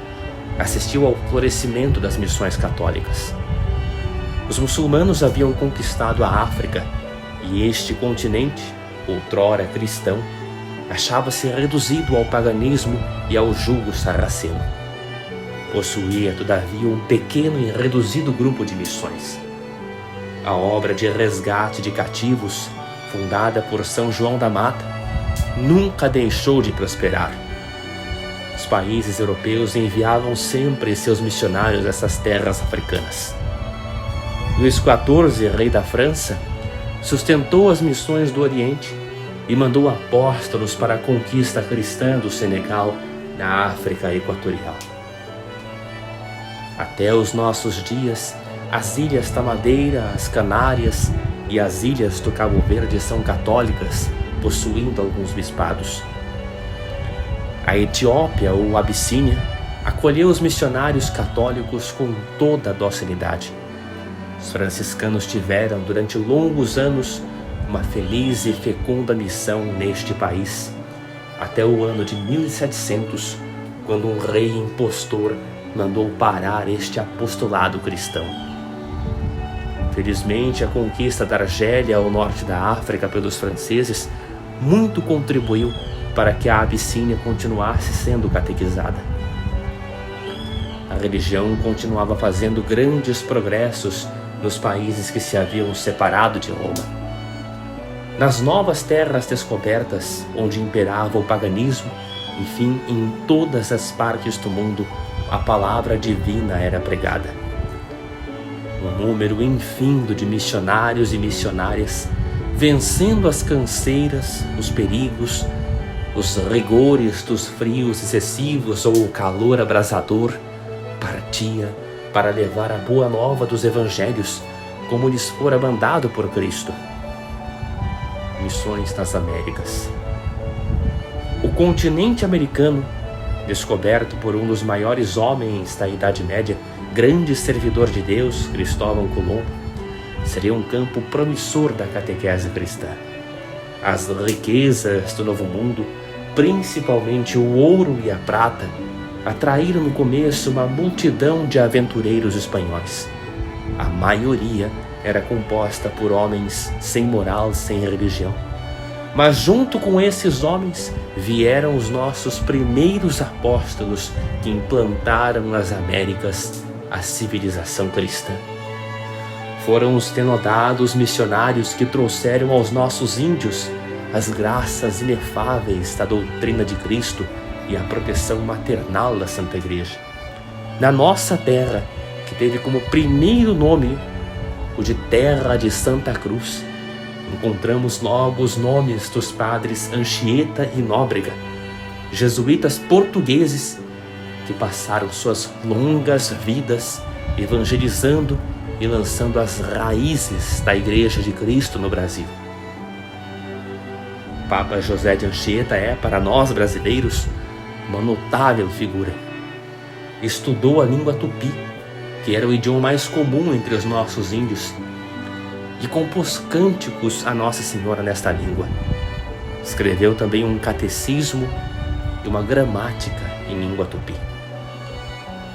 assistiu ao florescimento das missões católicas. Os muçulmanos haviam conquistado a África, e este continente, outrora cristão, achava-se reduzido ao paganismo e ao jugo sarraceno. Possuía, todavia, um pequeno e reduzido grupo de missões. A obra de resgate de cativos, fundada por São João da Mata, nunca deixou de prosperar. Os países europeus enviavam sempre seus missionários a essas terras africanas. Luís XIV, rei da França, sustentou as missões do Oriente e mandou apóstolos para a conquista cristã do Senegal, na África Equatorial. Até os nossos dias, as Ilhas da Madeira, as Canárias e as Ilhas do Cabo Verde são católicas, possuindo alguns bispados. A Etiópia ou Abissínia acolheu os missionários católicos com toda a docilidade. Os franciscanos tiveram, durante longos anos, uma feliz e fecunda missão neste país, até o ano de 1700, quando um rei impostor mandou parar este apostolado cristão. Felizmente, a conquista da Argélia ao norte da África pelos franceses muito contribuiu para que a Abissínia continuasse sendo catequizada. A religião continuava fazendo grandes progressos nos países que se haviam separado de Roma. Nas novas terras descobertas, onde imperava o paganismo, enfim, em todas as partes do mundo, a palavra divina era pregada. Um número infindo de missionários e missionárias, vencendo as canseiras, os perigos, os rigores dos frios excessivos ou o calor abrasador, partia para levar a boa nova dos evangelhos, como lhes fora mandado por Cristo. Missões nas Américas. O continente americano, descoberto por um dos maiores homens da Idade Média, grande servidor de Deus, Cristóvão Colombo, seria um campo promissor da catequese cristã. As riquezas do Novo Mundo, principalmente o ouro e a prata, atraíram no começo uma multidão de aventureiros espanhóis. A maioria era composta por homens sem moral, sem religião. Mas junto com esses homens vieram os nossos primeiros apóstolos que implantaram nas Américas a civilização cristã. Foram os denodados missionários que trouxeram aos nossos índios as graças inefáveis da doutrina de Cristo e a proteção maternal da Santa Igreja. Na nossa terra, que teve como primeiro nome o de Terra de Santa Cruz, encontramos logo os nomes dos padres Anchieta e Nóbrega, jesuítas portugueses que passaram suas longas vidas evangelizando e lançando as raízes da Igreja de Cristo no Brasil. O Papa José de Anchieta é, para nós brasileiros, uma notável figura. Estudou a língua tupi, que era o idioma mais comum entre os nossos índios, e compôs cânticos a Nossa Senhora nesta língua. Escreveu também um catecismo e uma gramática em língua tupi.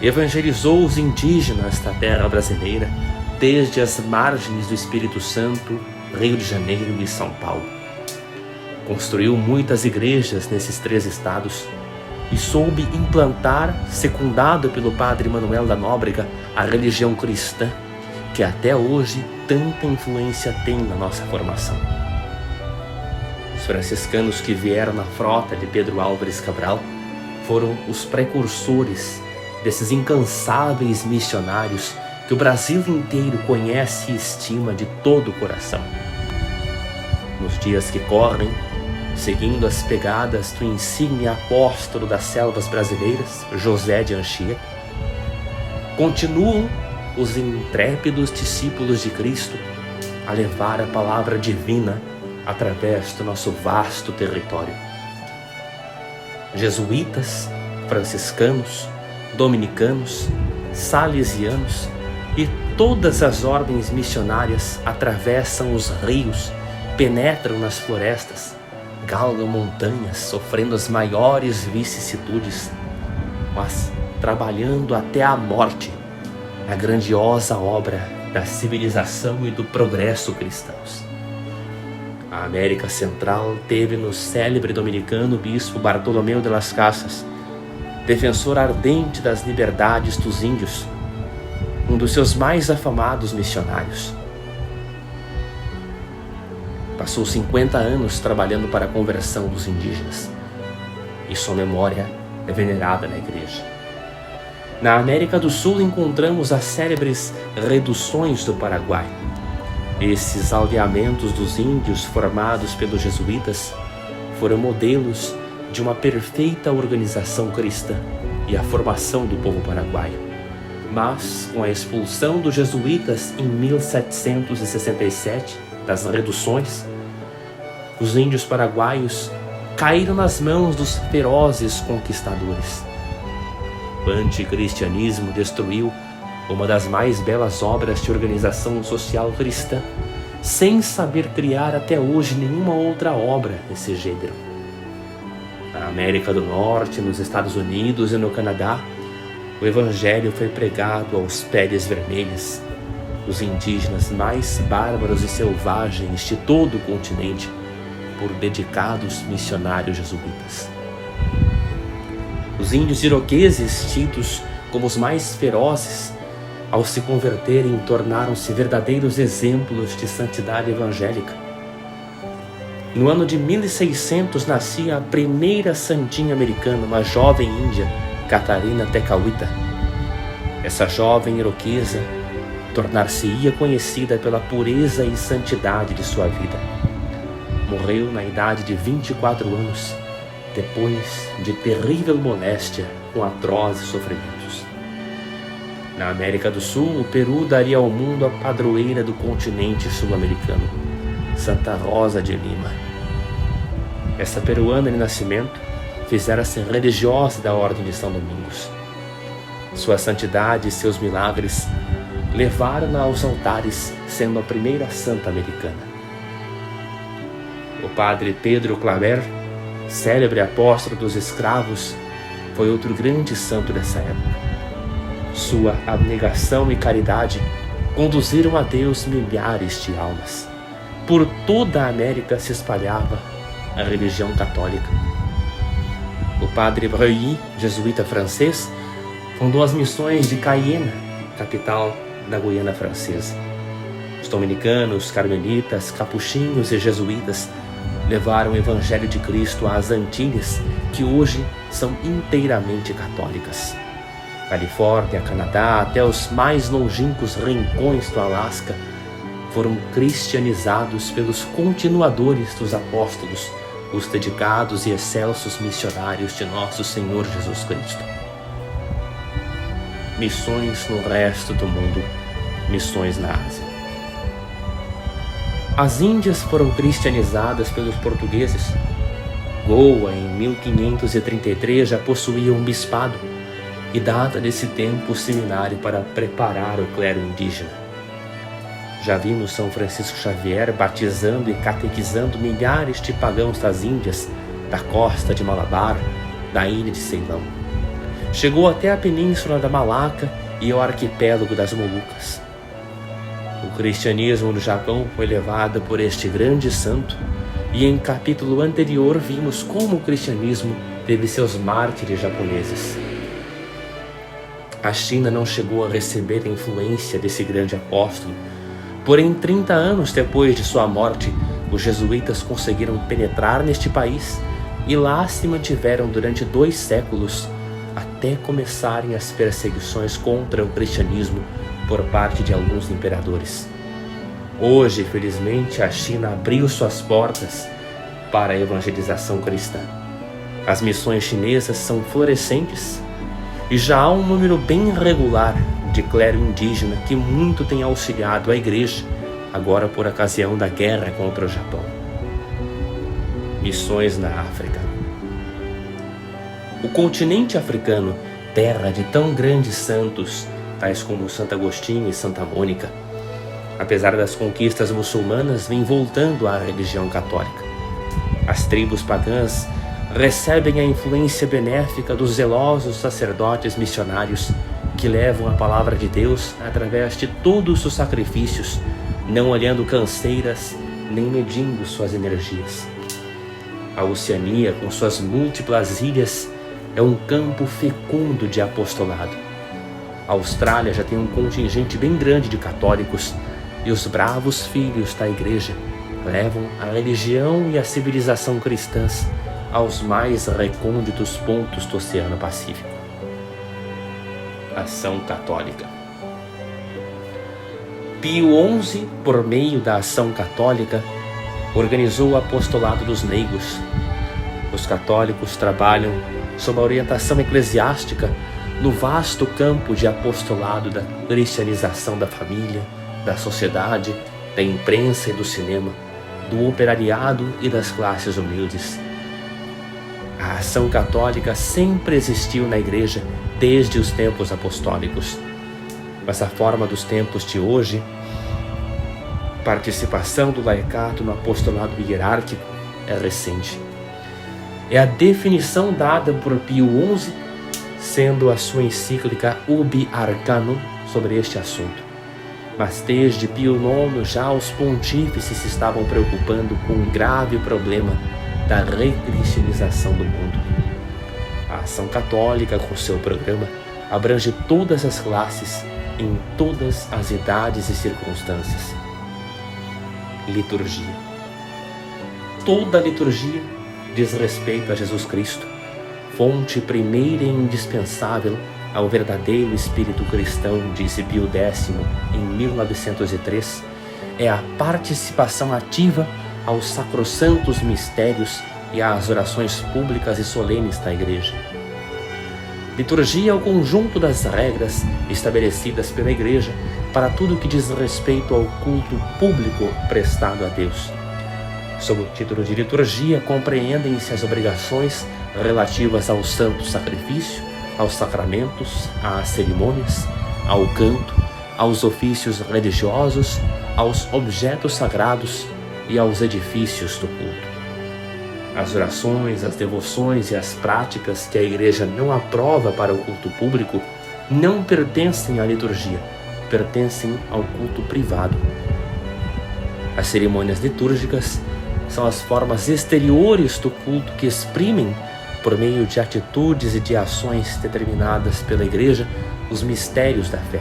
Evangelizou os indígenas da terra brasileira desde as margens do Espírito Santo, Rio de Janeiro e São Paulo. Construiu muitas igrejas nesses 3 estados e soube implantar, secundado pelo padre Manuel da Nóbrega, a religião cristã, que até hoje tanta influência tem na nossa formação. Os franciscanos que vieram na frota de Pedro Álvares Cabral foram os precursores desses incansáveis missionários que o Brasil inteiro conhece e estima de todo o coração. Nos dias que correm, seguindo as pegadas do insigne apóstolo das selvas brasileiras, José de Anchieta, continuam os intrépidos discípulos de Cristo a levar a palavra divina através do nosso vasto território. Jesuítas, franciscanos, dominicanos, salesianos e todas as ordens missionárias atravessam os rios, penetram nas florestas, galgam montanhas, sofrendo as maiores vicissitudes, mas trabalhando até a morte na grandiosa obra da civilização e do progresso cristãos. A América Central teve no célebre dominicano bispo Bartolomeu de las Casas, defensor ardente das liberdades dos índios, um dos seus mais afamados missionários. Passou 50 anos trabalhando para a conversão dos indígenas, e sua memória é venerada na igreja. Na América do Sul encontramos as célebres reduções do Paraguai. Esses aldeamentos dos índios formados pelos jesuítas foram modelos de uma perfeita organização cristã e a formação do povo paraguaio. Mas, com a expulsão dos jesuítas em 1767 das reduções, os índios paraguaios caíram nas mãos dos ferozes conquistadores. O anticristianismo destruiu uma das mais belas obras de organização social cristã, sem saber criar até hoje nenhuma outra obra nesse gênero. Na América do Norte, nos Estados Unidos e no Canadá, o Evangelho foi pregado aos peles vermelhas, os indígenas mais bárbaros e selvagens de todo o continente, por dedicados missionários jesuítas. Os índios iroqueses, tidos como os mais ferozes, ao se converterem, tornaram-se verdadeiros exemplos de santidade evangélica. No ano de 1600 nascia a primeira santinha americana, uma jovem índia, Catarina Tecawita. Essa jovem iroquesa tornar-se-ia conhecida pela pureza e santidade de sua vida. Morreu na idade de 24 anos, depois de terrível moléstia com atrozes sofrimentos. Na América do Sul, o Peru daria ao mundo a padroeira do continente sul-americano, Santa Rosa de Lima. Essa peruana de nascimento fizera-se religiosa da Ordem de São Domingos. Sua santidade e seus milagres levaram-na aos altares, sendo a primeira santa americana. O padre Pedro Claver, célebre apóstolo dos escravos, foi outro grande santo dessa época. Sua abnegação e caridade conduziram a Deus milhares de almas. Por toda a América se espalhava a religião católica. O padre Breuil, jesuíta francês, fundou as missões de Cayena, capital da Guiana Francesa. Os dominicanos, carmelitas, capuchinhos e jesuítas levaram o Evangelho de Cristo às Antilhas, que hoje são inteiramente católicas. Califórnia, Canadá, até os mais longínquos rincões do Alasca, foram cristianizados pelos continuadores dos apóstolos, os dedicados e excelsos missionários de nosso Senhor Jesus Cristo. Missões no resto do mundo, missões na Ásia. As Índias foram cristianizadas pelos portugueses. Goa, em 1533, já possuía um bispado e data desse tempo o seminário para preparar o clero indígena. Já vimos São Francisco Xavier batizando e catequizando milhares de pagãos das Índias, da costa de Malabar, da ilha de Ceilão. Chegou até a península da Malaca e ao arquipélago das Molucas. O cristianismo no Japão foi levado por este grande santo, e em capítulo anterior vimos como o cristianismo teve seus mártires japoneses. A China não chegou a receber a influência desse grande apóstolo, porém 30 anos depois de sua morte, os jesuítas conseguiram penetrar neste país e lá se mantiveram durante 2 séculos, até começarem as perseguições contra o cristianismo por parte de alguns imperadores. Hoje, felizmente, a China abriu suas portas para a evangelização cristã. As missões chinesas são florescentes e já há um número bem regular de clero indígena que muito tem auxiliado a igreja, agora por ocasião da guerra contra o Japão. Missões na África. O continente africano, terra de tão grandes santos, tais como Santo Agostinho e Santa Mônica, apesar das conquistas muçulmanas, vem voltando à religião católica. As tribos pagãs recebem a influência benéfica dos zelosos sacerdotes missionários que levam a palavra de Deus através de todos os sacrifícios, não olhando canseiras nem medindo suas energias. A Oceania, com suas múltiplas ilhas, é um campo fecundo de apostolado. A Austrália já tem um contingente bem grande de católicos e os bravos filhos da igreja levam a religião e a civilização cristãs aos mais recônditos pontos do Oceano Pacífico. Ação católica. Pio XI, por meio da ação católica, organizou o apostolado dos leigos. Os católicos trabalham sob a orientação eclesiástica no vasto campo de apostolado da cristianização da família, da sociedade, da imprensa e do cinema, do operariado e das classes humildes. A ação católica sempre existiu na igreja desde os tempos apostólicos, mas a forma dos tempos de hoje, participação do laicato no apostolado hierárquico, é recente. É a definição dada por Pio XI, sendo a sua encíclica Ubi Arcanum sobre este assunto. Mas desde Pio IX já os pontífices se estavam preocupando com o grave problema da recristianização do mundo. A ação católica, com seu programa, abrange todas as classes, em todas as idades e circunstâncias. Liturgia. Toda a liturgia diz respeito a Jesus Cristo, fonte primeira e indispensável ao verdadeiro espírito cristão, disse Pio X em 1903, é a participação ativa aos sacrossantos mistérios e às orações públicas e solenes da Igreja. Liturgia é o conjunto das regras estabelecidas pela Igreja para tudo que diz respeito ao culto público prestado a Deus. Sob o título de liturgia, compreendem-se as obrigações relativas ao santo sacrifício, aos sacramentos, às cerimônias, ao canto, aos ofícios religiosos, aos objetos sagrados e aos edifícios do culto. As orações, as devoções e as práticas que a Igreja não aprova para o culto público não pertencem à liturgia, pertencem ao culto privado. As cerimônias litúrgicas são as formas exteriores do culto que exprimem, por meio de atitudes e de ações determinadas pela Igreja, os mistérios da fé.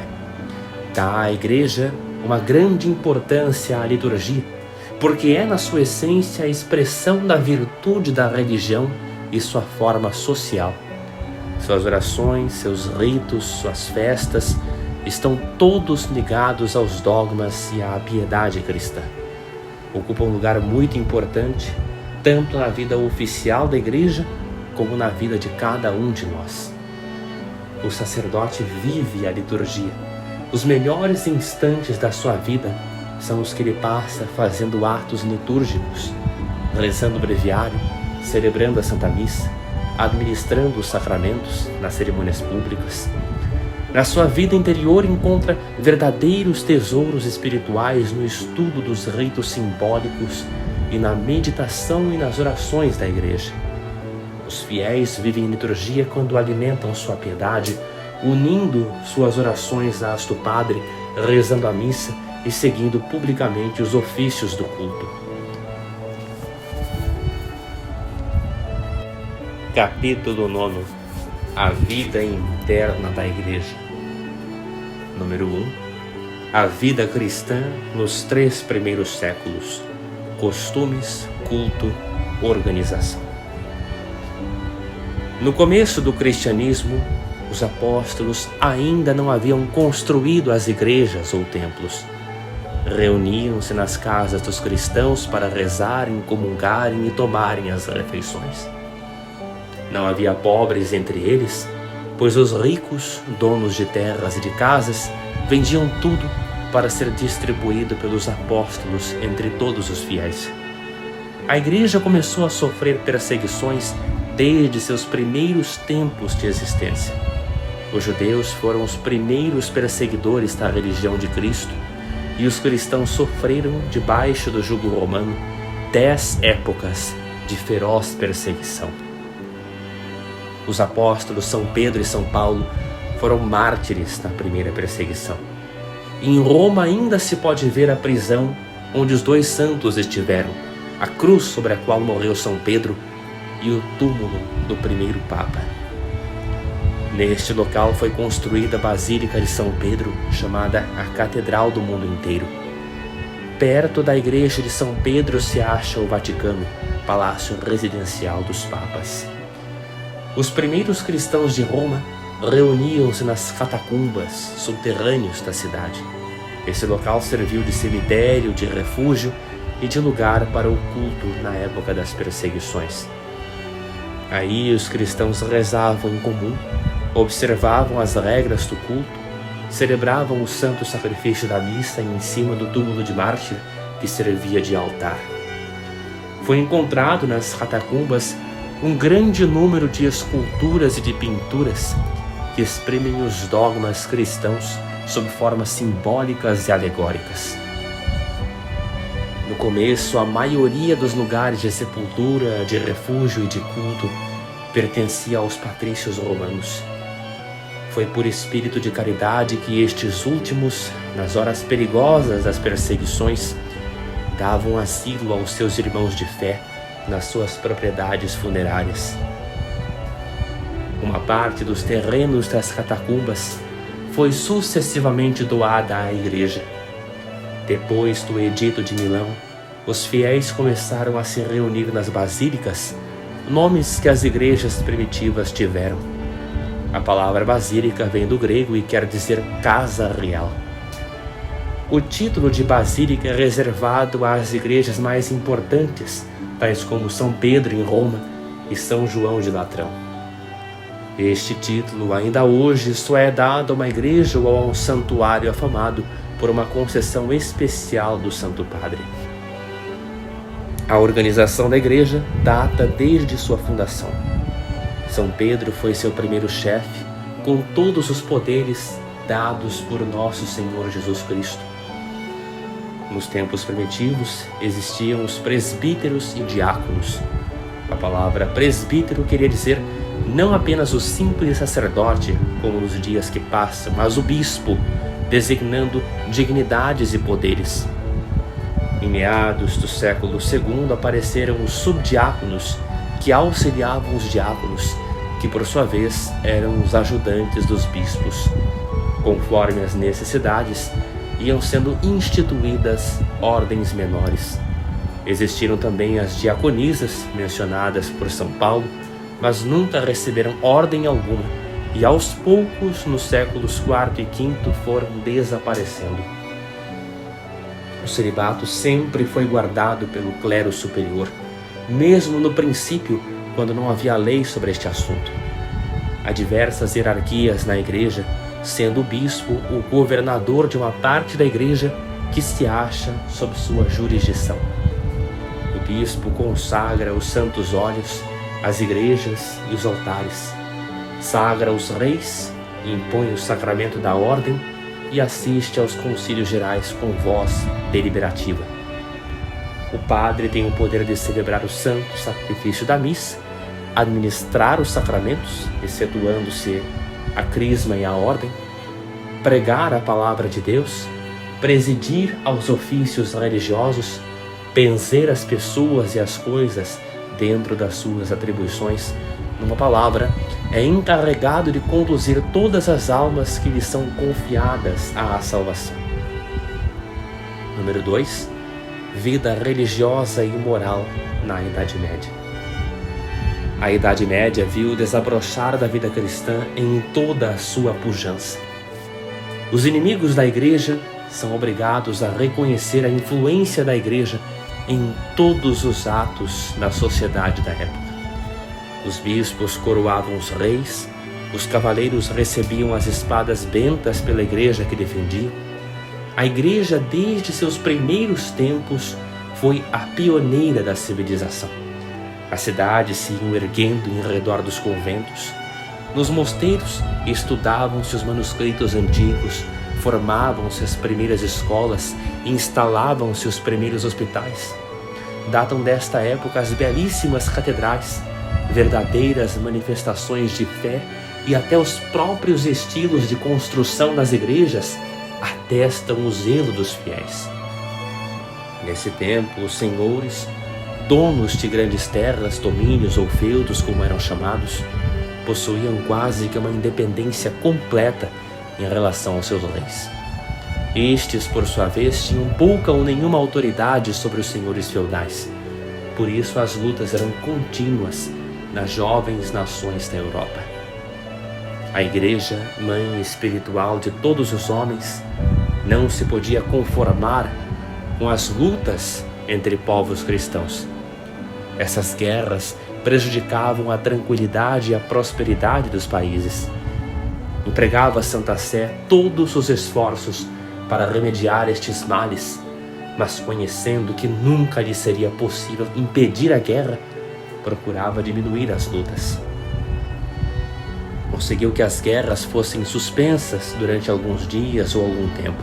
Dá à Igreja uma grande importância à liturgia, porque é na sua essência a expressão da virtude da religião e sua forma social. Suas orações, seus ritos, suas festas estão todos ligados aos dogmas e à piedade cristã. Ocupam um lugar muito importante, tanto na vida oficial da igreja, como na vida de cada um de nós. O sacerdote vive a liturgia. Os melhores instantes da sua vida são os que ele passa fazendo atos litúrgicos, rezando o breviário, celebrando a Santa Missa, administrando os sacramentos nas cerimônias públicas. Na sua vida interior encontra verdadeiros tesouros espirituais no estudo dos ritos simbólicos e na meditação e nas orações da igreja. Os fiéis vivem em liturgia quando alimentam sua piedade, unindo suas orações às do Padre, rezando a missa e seguindo publicamente os ofícios do culto. Capítulo 9. A vida interna da Igreja. Número 1. A vida cristã nos 3 primeiros séculos. Costumes, culto, organização. No começo do cristianismo, os apóstolos ainda não haviam construído as igrejas ou templos. Reuniam-se nas casas dos cristãos para rezarem, comungarem e tomarem as refeições. Não havia pobres entre eles, pois os ricos, donos de terras e de casas, vendiam tudo para ser distribuído pelos apóstolos entre todos os fiéis. A igreja começou a sofrer perseguições desde seus primeiros tempos de existência. Os judeus foram os primeiros perseguidores da religião de Cristo e os cristãos sofreram, debaixo do jugo romano, 10 épocas de feroz perseguição. Os apóstolos São Pedro e São Paulo foram mártires na primeira perseguição. Em Roma ainda se pode ver a prisão onde os 2 santos estiveram, a cruz sobre a qual morreu São Pedro e o túmulo do primeiro Papa. Neste local foi construída a Basílica de São Pedro, chamada a Catedral do Mundo Inteiro. Perto da igreja de São Pedro se acha o Vaticano, palácio residencial dos papas. Os primeiros cristãos de Roma reuniam-se nas catacumbas subterrâneos da cidade. Esse local serviu de cemitério, de refúgio e de lugar para o culto na época das perseguições. Aí os cristãos rezavam em comum, observavam as regras do culto, celebravam o santo sacrifício da missa em cima do túmulo de mártir que servia de altar. Foi encontrado nas catacumbas um grande número de esculturas e de pinturas que exprimem os dogmas cristãos sob formas simbólicas e alegóricas. No começo, a maioria dos lugares de sepultura, de refúgio e de culto pertencia aos patrícios romanos. Foi por espírito de caridade que estes últimos, nas horas perigosas das perseguições, davam asilo aos seus irmãos de fé nas suas propriedades funerárias. Uma parte dos terrenos das catacumbas foi sucessivamente doada à igreja. Depois do Edito de Milão, os fiéis começaram a se reunir nas basílicas, nomes que as igrejas primitivas tiveram. A palavra basílica vem do grego e quer dizer casa real. O título de basílica é reservado às igrejas mais importantes, tais como São Pedro em Roma e São João de Latrão. Este título ainda hoje só é dado a uma igreja ou a um santuário afamado por uma concessão especial do Santo Padre. A organização da igreja data desde sua fundação. São Pedro foi seu primeiro chefe, com todos os poderes dados por nosso Senhor Jesus Cristo. Nos tempos primitivos existiam os presbíteros e diáconos. A palavra presbítero queria dizer não apenas o simples sacerdote, como nos dias que passam, mas o bispo, designando dignidades e poderes. Em meados do século II apareceram os subdiáconos, que auxiliavam os diáconos, que por sua vez eram os ajudantes dos bispos. Conforme as necessidades, iam sendo instituídas ordens menores. Existiram também as diaconisas, mencionadas por São Paulo, mas nunca receberam ordem alguma e aos poucos, nos séculos IV e V, foram desaparecendo. O celibato sempre foi guardado pelo clero superior, mesmo no princípio, quando não havia lei sobre este assunto. Há diversas hierarquias na igreja, sendo o bispo o governador de uma parte da igreja que se acha sob sua jurisdição. O bispo consagra os santos óleos, as igrejas e os altares, sagra os reis, impõe o sacramento da ordem e assiste aos concílios gerais com voz deliberativa. O padre tem o poder de celebrar o santo sacrifício da missa, administrar os sacramentos, excetuando-se a crisma e a ordem, pregar a palavra de Deus, presidir aos ofícios religiosos, benzer as pessoas e as coisas dentro das suas atribuições. Numa palavra, é encarregado de conduzir todas as almas que lhe são confiadas à salvação. Número 2. Vida religiosa e moral na Idade Média. A Idade Média viu o desabrochar da vida cristã em toda a sua pujança. Os inimigos da Igreja são obrigados a reconhecer a influência da Igreja em todos os atos da sociedade da época. Os bispos coroavam os reis, os cavaleiros recebiam as espadas bentas pela Igreja que defendiam. A Igreja, desde seus primeiros tempos, foi a pioneira da civilização. As cidades se iam erguendo em redor dos conventos. Nos mosteiros estudavam-se os manuscritos antigos, formavam-se as primeiras escolas e instalavam-se os primeiros hospitais. Datam desta época as belíssimas catedrais, verdadeiras manifestações de fé, e até os próprios estilos de construção das igrejas atestam o zelo dos fiéis. Nesse tempo, os senhores, donos de grandes terras, domínios ou feudos, como eram chamados, possuíam quase que uma independência completa em relação aos seus reis. Estes, por sua vez, tinham pouca ou nenhuma autoridade sobre os senhores feudais. Por isso, as lutas eram contínuas nas jovens nações da Europa. A Igreja, mãe espiritual de todos os homens, não se podia conformar com as lutas entre povos cristãos. Essas guerras prejudicavam a tranquilidade e a prosperidade dos países. Empregava a Santa Sé todos os esforços para remediar estes males, mas conhecendo que nunca lhe seria possível impedir a guerra, procurava diminuir as lutas. Conseguiu que as guerras fossem suspensas durante alguns dias ou algum tempo.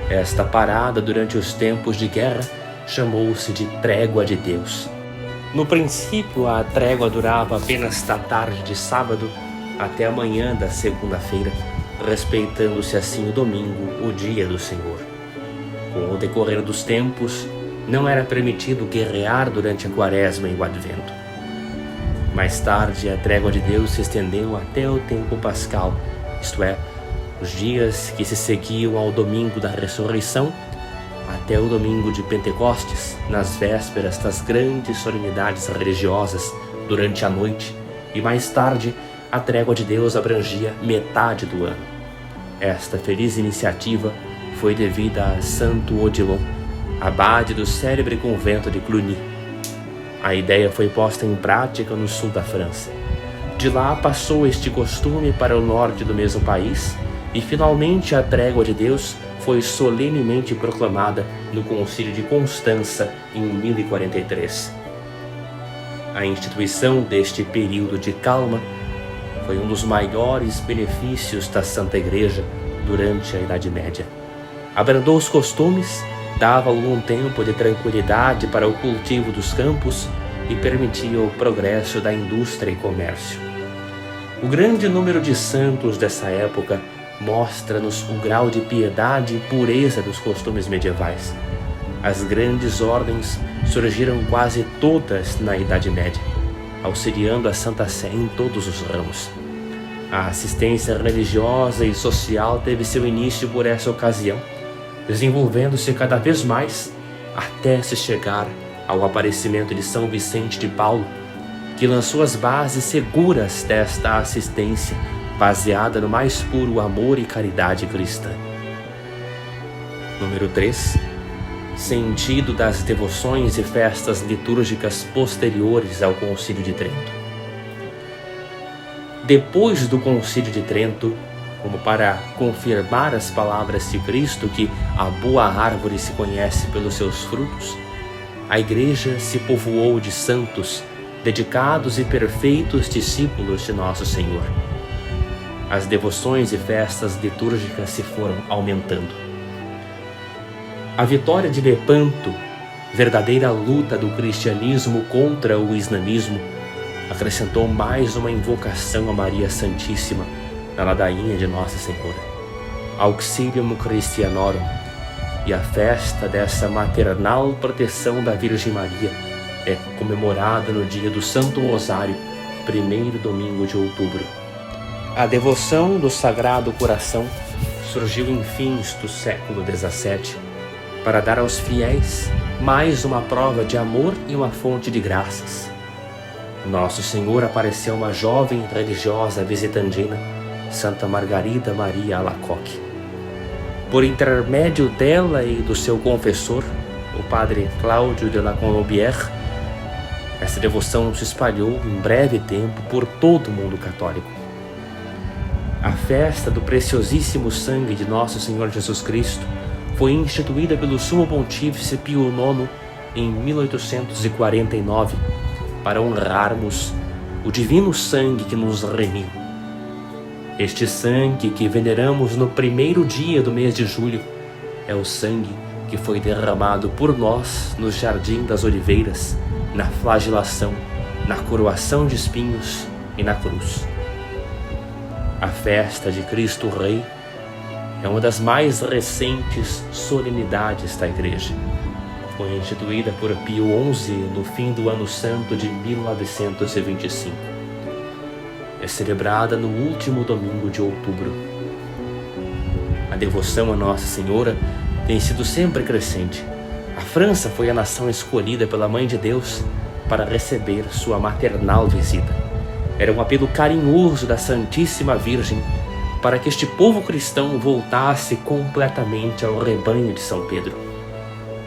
Esta parada durante os tempos de guerra chamou-se de Trégua de Deus. No princípio, a trégua durava apenas da tarde de sábado até a manhã da segunda-feira, respeitando-se assim o domingo, o dia do Senhor. Com o decorrer dos tempos, não era permitido guerrear durante a Quaresma e o Advento. Mais tarde, a Trégua de Deus se estendeu até o tempo pascal, isto é, os dias que se seguiam ao domingo da ressurreição, até o domingo de Pentecostes, nas vésperas das grandes solenidades religiosas durante a noite, e mais tarde, a Trégua de Deus abrangia metade do ano. Esta feliz iniciativa foi devida a Santo Odilon, abade do célebre convento de Cluny. A ideia foi posta em prática no sul da França. De lá passou este costume para o norte do mesmo país e finalmente a Trégua de Deus foi solenemente proclamada no Concílio de Constança em 1043. A instituição deste período de calma foi um dos maiores benefícios da Santa Igreja durante a Idade Média. Abrandou os costumes, dava algum tempo de tranquilidade para o cultivo dos campos e permitia o progresso da indústria e comércio. O grande número de santos dessa época mostra-nos o grau de piedade e pureza dos costumes medievais. As grandes ordens surgiram quase todas na Idade Média, auxiliando a Santa Sé em todos os ramos. A assistência religiosa e social teve seu início por essa ocasião, desenvolvendo-se cada vez mais até se chegar ao aparecimento de São Vicente de Paulo, que lançou as bases seguras desta assistência baseada no mais puro amor e caridade cristã. Número 3. Sentido das devoções e festas litúrgicas posteriores ao Concílio de Trento. Depois do Concílio de Trento, como para confirmar as palavras de Cristo que a boa árvore se conhece pelos seus frutos, a Igreja se povoou de santos, dedicados e perfeitos discípulos de Nosso Senhor. As devoções e festas litúrgicas se foram aumentando. A vitória de Lepanto, verdadeira luta do cristianismo contra o islamismo, acrescentou mais uma invocação a Maria Santíssima na ladainha de Nossa Senhora, Auxilium Christianorum, e a festa dessa maternal proteção da Virgem Maria é comemorada no dia do Santo Rosário, primeiro domingo de outubro. A devoção do Sagrado Coração surgiu em fins do século XVII para dar aos fiéis mais uma prova de amor e uma fonte de graças. Nosso Senhor apareceu a uma jovem religiosa visitandina, Santa Margarida Maria Alacoque. Por intermédio dela e do seu confessor, o padre Cláudio de la Colombière, essa devoção se espalhou em breve tempo por todo o mundo católico. A festa do preciosíssimo sangue de Nosso Senhor Jesus Cristo foi instituída pelo Sumo Pontífice Pio IX em 1849 para honrarmos o divino sangue que nos remiu. Este sangue que veneramos no primeiro dia do mês de julho é o sangue que foi derramado por nós no Jardim das Oliveiras, na flagelação, na coroação de espinhos e na cruz. A festa de Cristo Rei é uma das mais recentes solenidades da Igreja. Foi instituída por Pio XI no fim do Ano Santo de 1925. É celebrada no último domingo de outubro. A devoção a Nossa Senhora tem sido sempre crescente. A França foi a nação escolhida pela Mãe de Deus para receber sua maternal visita. Era um apelo carinhoso da Santíssima Virgem para que este povo cristão voltasse completamente ao rebanho de São Pedro.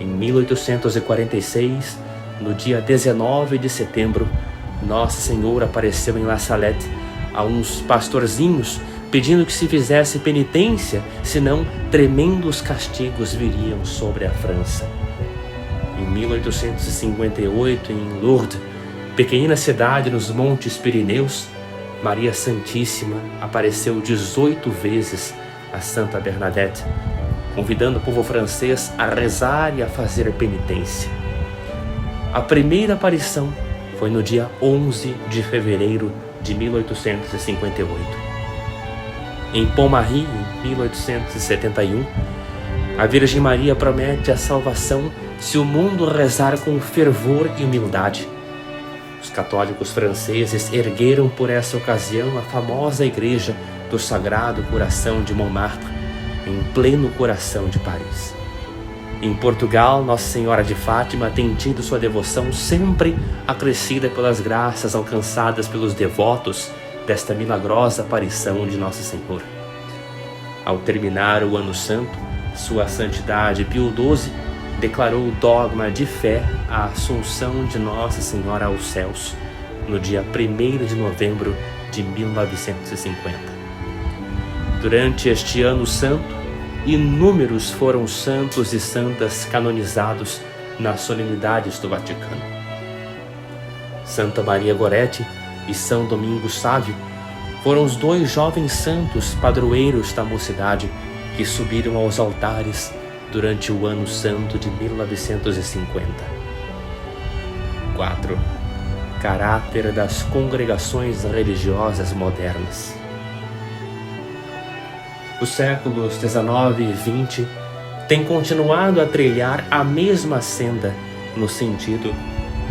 Em 1846, no dia 19 de setembro, Nossa Senhora apareceu em La Salette a uns pastorzinhos pedindo que se fizesse penitência, senão tremendos castigos viriam sobre a França. Em 1858, em Lourdes, pequena cidade nos Montes Pirineus, Maria Santíssima apareceu 18 vezes a Santa Bernadette, convidando o povo francês a rezar e a fazer penitência. A primeira aparição foi no dia 11 de fevereiro de 1858. Em Pont-Marie, em 1871, a Virgem Maria promete a salvação se o mundo rezar com fervor e humildade. Os católicos franceses ergueram por essa ocasião a famosa igreja do Sagrado Coração de Montmartre, em pleno coração de Paris. Em Portugal, Nossa Senhora de Fátima tem tido sua devoção sempre acrescida pelas graças alcançadas pelos devotos desta milagrosa aparição de Nossa Senhora. Ao terminar o Ano Santo, Sua Santidade Pio XII declarou o dogma de fé à Assunção de Nossa Senhora aos céus, no dia 1º de novembro de 1950. Durante este Ano Santo, inúmeros foram santos e santas canonizados nas solenidades do Vaticano. Santa Maria Goretti e São Domingos Sávio foram os 2 jovens santos padroeiros da mocidade que subiram aos altares durante o Ano Santo de 1950. 4. Caráter das congregações religiosas modernas. Os séculos 19 e 20 têm continuado a trilhar a mesma senda no sentido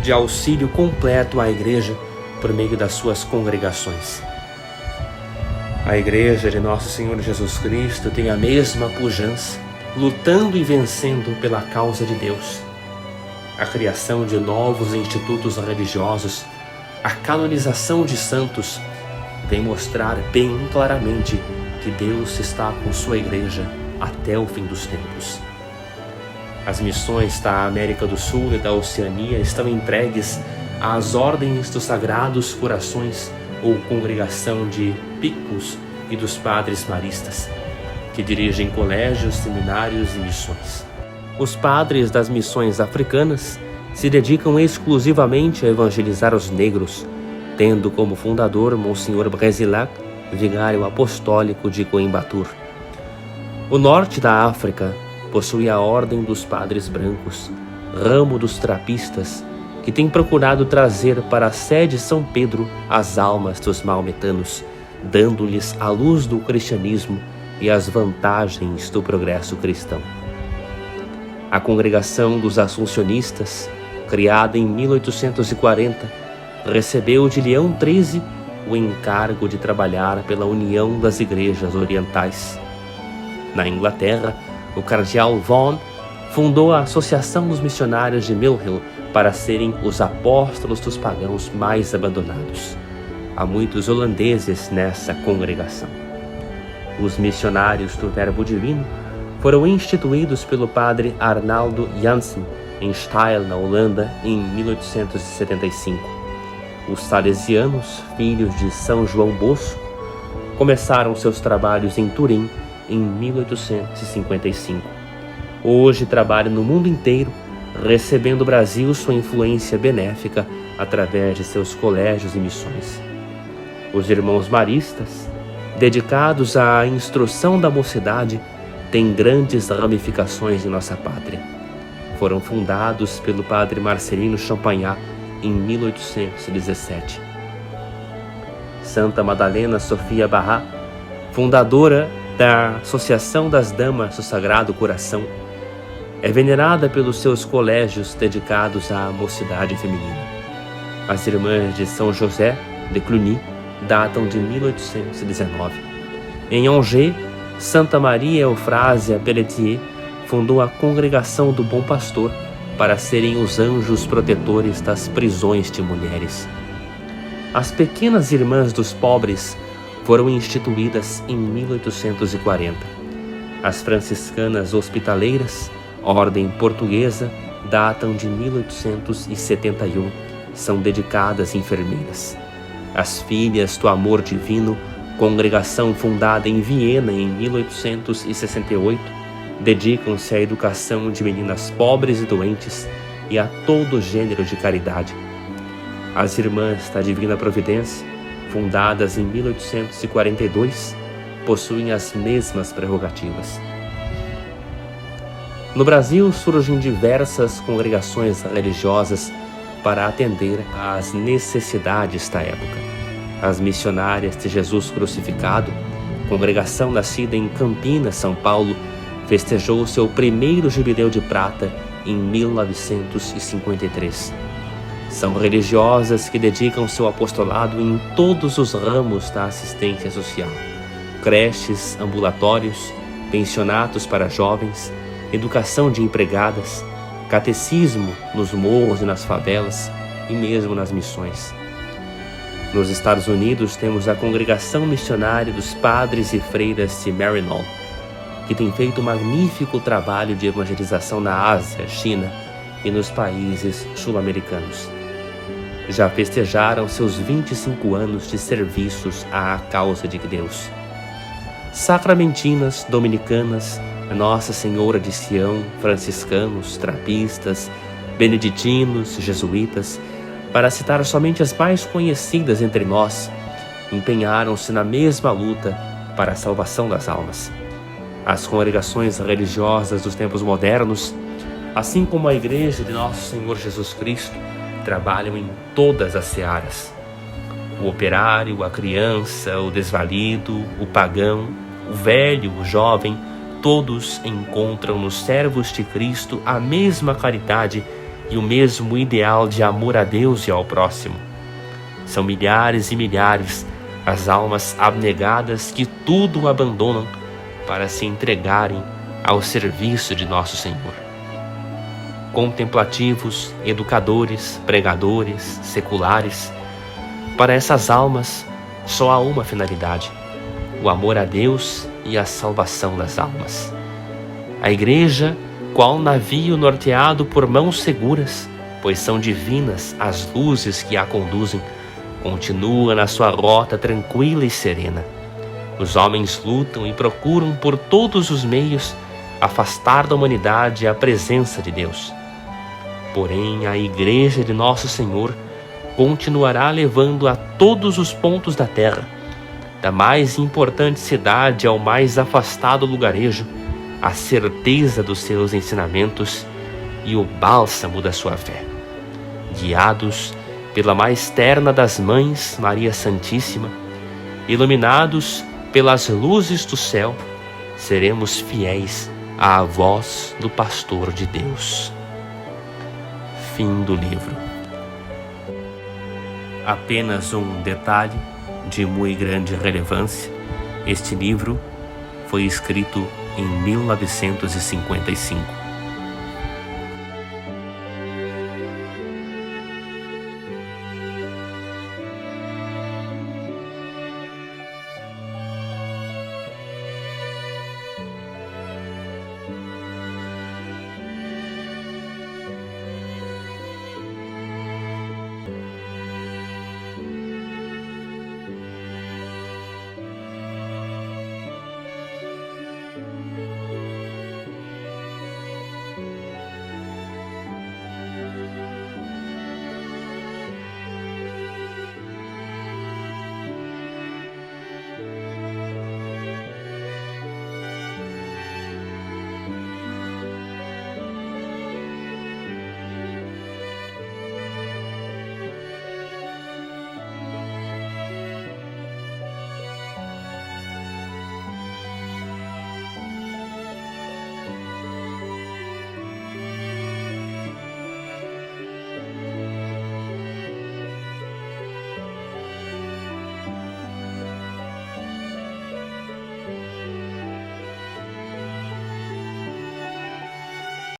de auxílio completo à Igreja por meio das suas congregações. A Igreja de Nosso Senhor Jesus Cristo tem a mesma pujança, lutando e vencendo pela causa de Deus. A criação de novos institutos religiosos, a canonização de santos vem mostrar bem claramente que Deus está com sua igreja até o fim dos tempos. As missões da América do Sul e da Oceania estão entregues às ordens dos Sagrados Corações ou Congregação de Picpus e dos Padres Maristas, que dirigem colégios, seminários e missões. Os padres das missões africanas se dedicam exclusivamente a evangelizar os negros, tendo como fundador Monsenhor Bresilac, vigário apostólico de Coimbatore. O norte da África possui a Ordem dos Padres Brancos, ramo dos trapistas, que tem procurado trazer para a sede São Pedro as almas dos maometanos, dando-lhes a luz do cristianismo e as vantagens do progresso cristão. A Congregação dos Assuncionistas, criada em 1840, recebeu de Leão XIII o encargo de trabalhar pela união das igrejas orientais. Na Inglaterra, o cardeal Vaughan fundou a Associação dos Missionários de Mill Hill para serem os apóstolos dos pagãos mais abandonados. Há muitos holandeses nessa congregação. Os missionários do Verbo Divino foram instituídos pelo padre Arnaldo Jansen em Steyl, na Holanda, em 1875. Os salesianos, filhos de São João Bosco, começaram seus trabalhos em Turim em 1855. Hoje trabalham no mundo inteiro, recebendo o Brasil sua influência benéfica através de seus colégios e missões. Os irmãos maristas, dedicados à instrução da mocidade, têm grandes ramificações em nossa pátria. Foram fundados pelo padre Marcelino Champagnat em 1817. Santa Madalena Sofia Barra, fundadora da Associação das Damas do Sagrado Coração, é venerada pelos seus colégios dedicados à mocidade feminina. As irmãs de São José de Cluny datam de 1819. Em Angers, Santa Maria Eufrásia Pelletier fundou a Congregação do Bom Pastor para serem os anjos protetores das prisões de mulheres. As Pequenas Irmãs dos Pobres foram instituídas em 1840. As Franciscanas Hospitaleiras, ordem portuguesa, datam de 1871, são dedicadas enfermeiras. As Filhas do Amor Divino, congregação fundada em Viena em 1868, dedicam-se à educação de meninas pobres e doentes e a todo gênero de caridade. As Irmãs da Divina Providência, fundadas em 1842, possuem as mesmas prerrogativas. No Brasil surgem diversas congregações religiosas para atender às necessidades da época. As Missionárias de Jesus Crucificado, congregação nascida em Campinas, São Paulo, festejou seu primeiro jubileu de prata em 1953. São religiosas que dedicam seu apostolado em todos os ramos da assistência social: creches, ambulatórios, pensionatos para jovens, educação de empregadas, catecismo nos morros e nas favelas e mesmo nas missões. Nos Estados Unidos temos a Congregação Missionária dos Padres e Freiras de Maryknoll, que tem feito um magnífico trabalho de evangelização na Ásia, China e nos países sul-americanos. Já festejaram seus 25 anos de serviços à causa de Deus. Sacramentinas, dominicanas, Nossa Senhora de Sião, franciscanos, trapistas, beneditinos, jesuítas, para citar somente as mais conhecidas entre nós, empenharam-se na mesma luta para a salvação das almas. As congregações religiosas dos tempos modernos, assim como a Igreja de Nosso Senhor Jesus Cristo, trabalham em todas as searas. O operário, a criança, o desvalido, o pagão, o velho, o jovem, todos encontram nos servos de Cristo a mesma caridade e o mesmo ideal de amor a Deus e ao próximo. São milhares e milhares as almas abnegadas que tudo abandonam para se entregarem ao serviço de Nosso Senhor. Contemplativos, educadores, pregadores, seculares, para essas almas, só há uma finalidade: o amor a Deus e a salvação das almas. A Igreja, qual navio norteado por mãos seguras, pois são divinas as luzes que a conduzem, continua na sua rota tranquila e serena. Os homens lutam e procuram por todos os meios afastar da humanidade a presença de Deus. Porém, a Igreja de Nosso Senhor continuará levando a todos os pontos da terra, da mais importante cidade ao mais afastado lugarejo, a certeza dos seus ensinamentos e o bálsamo da sua fé. Guiados pela mais terna das mães, Maria Santíssima, iluminados pelas luzes do céu, seremos fiéis à voz do pastor de Deus. Fim do livro. Apenas um detalhe de muito grande relevância: este livro foi escrito em 1955.